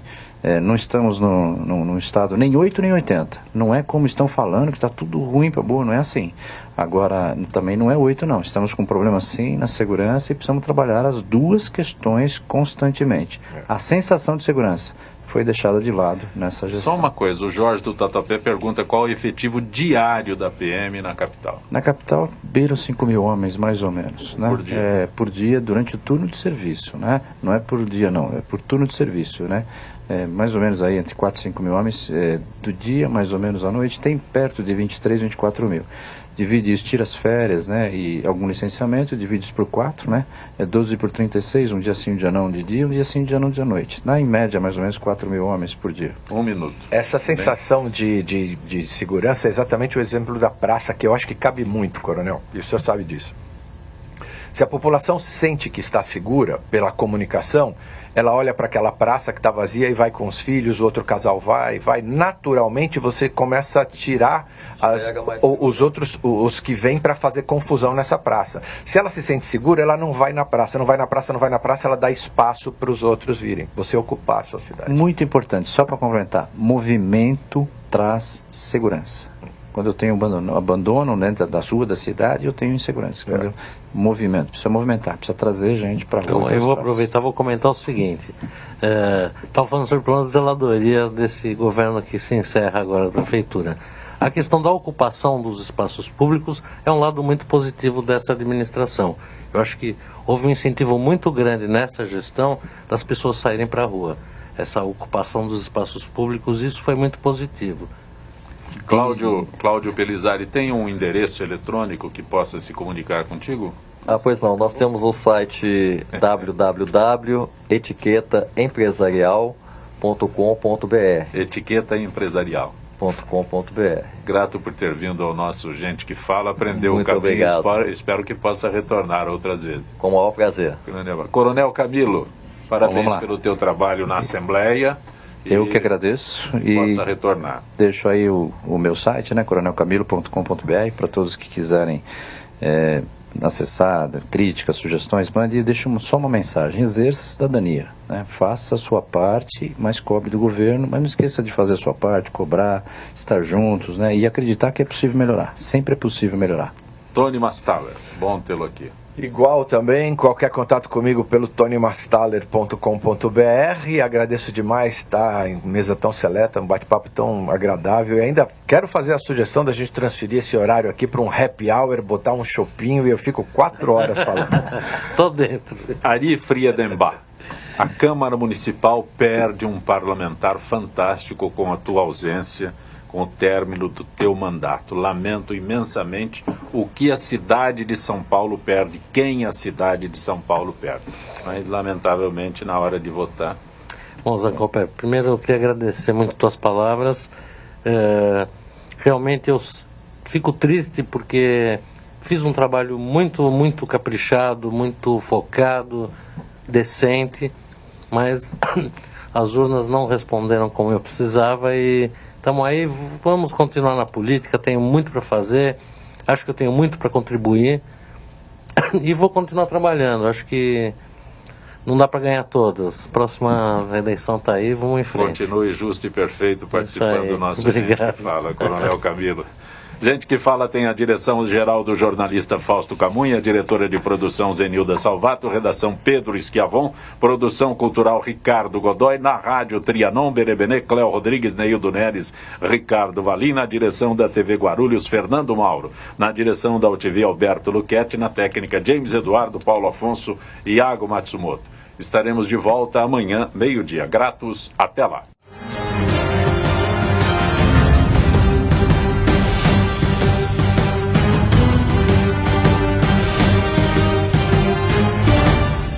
não estamos num estado nem 8 nem 80. Não é como estão falando que está tudo ruim para boa, não é assim. Agora, também não é 8 não. Estamos com um problema sim na segurança e precisamos trabalhar as duas questões constantemente. A sensação de segurança foi deixada de lado nessa gestão. Só uma coisa, o Jorge do Tatuapé pergunta qual é o efetivo diário da PM na capital. Na capital, beira 5 mil homens, mais ou menos. Né? Por dia? Por dia, durante o turno de serviço. Né? Não é por dia não, é por turno de serviço. Né? Mais ou menos aí entre 4 e 5 mil homens do dia, mais ou menos à noite, tem perto de 23, 24 mil. Divide isso, tira as férias, né, e algum licenciamento, divide isso por 4, né, 12 por 36, um dia sim, um dia não de dia, um dia sim, um dia não de noite. Em média, mais ou menos 4 mil homens por dia. 1 minuto. Essa sensação de segurança é exatamente o exemplo da praça, que eu acho que cabe muito, Coronel, e o senhor sabe disso. Se a população sente que está segura pela comunicação, ela olha para aquela praça que está vazia e vai com os filhos, o outro casal vai, naturalmente você começa a tirar os que vêm para fazer confusão nessa praça. Se ela se sente segura, ela não vai na praça, ela dá espaço para os outros virem, você ocupar a sua cidade. Muito importante, só para complementar, movimento traz segurança. Quando eu tenho abandono dentro da rua da cidade, eu tenho insegurança. Quando movimento, precisa movimentar, precisa trazer gente para a rua. Então, eu vou aproveitar, vou comentar o seguinte. Estava falando sobre o problema da zeladoria desse governo que se encerra agora da prefeitura. A questão da ocupação dos espaços públicos é um lado muito positivo dessa administração. Eu acho que houve um incentivo muito grande nessa gestão das pessoas saírem para a rua. Essa ocupação dos espaços públicos, isso foi muito positivo. Cláudio Pelizari, tem um endereço eletrônico que possa se comunicar contigo? Pois não, nós temos o site www.etiquetaempresarial.com.br. Etiqueta Empresarial. gtfala.com.br. Grato por ter vindo ao nosso Gente que Fala, aprendeu Muito o caminho, obrigado. espero que possa retornar outras vezes. Com o maior prazer. Coronel Camilo, parabéns pelo teu trabalho na Assembleia. Eu que agradeço e possa retornar. Deixo aí o meu site, né, coronelcamilo.com.br, para todos que quiserem acessar, críticas, sugestões, mande e deixo só uma mensagem: exerça a cidadania, né? Faça a sua parte, mas cobre do governo, mas não esqueça de fazer a sua parte, cobrar, estar juntos, né? E acreditar que é possível melhorar, sempre é possível melhorar. Tony Mastaller, bom tê-lo aqui. Igual também, qualquer contato comigo pelo tonymastaller.com.br. Agradeço demais estar em mesa tão seleta, um bate-papo tão agradável. E ainda quero fazer a sugestão da gente transferir esse horário aqui para um happy hour, botar um chopinho e eu fico 4 horas falando. Tô dentro. Ari Friedenbach, a Câmara Municipal perde um parlamentar fantástico com a tua ausência, com o término do teu mandato. Lamento imensamente o que a cidade de São Paulo perde, quem a cidade de São Paulo perde. Mas, lamentavelmente, na hora de votar... Bom, Zancopé, primeiro eu queria agradecer muito tuas palavras. Realmente eu fico triste porque fiz um trabalho muito caprichado, muito focado, decente, mas as urnas não responderam como eu precisava e estamos aí, vamos continuar na política, tenho muito para fazer, acho que eu tenho muito para contribuir e vou continuar trabalhando. Acho que não dá para ganhar todas. Próxima eleição está aí, vamos em frente. Continue justo e perfeito participando do nosso Obrigado. Gente que Fala, Coronel Camilo. Gente que Fala tem a direção geral do jornalista Fausto Camunha, diretora de produção Zenilda Salvato, redação Pedro Schiavon, produção cultural Ricardo Godoy, na rádio Trianon, Berebenê, Cléo Rodrigues, Neildo Neres, Ricardo Valim, na direção da TV Guarulhos, Fernando Mauro, na direção da UTV Alberto Luquete, na técnica James Eduardo, Paulo Afonso e Iago Matsumoto. Estaremos de volta amanhã, meio-dia. Gratos, até lá.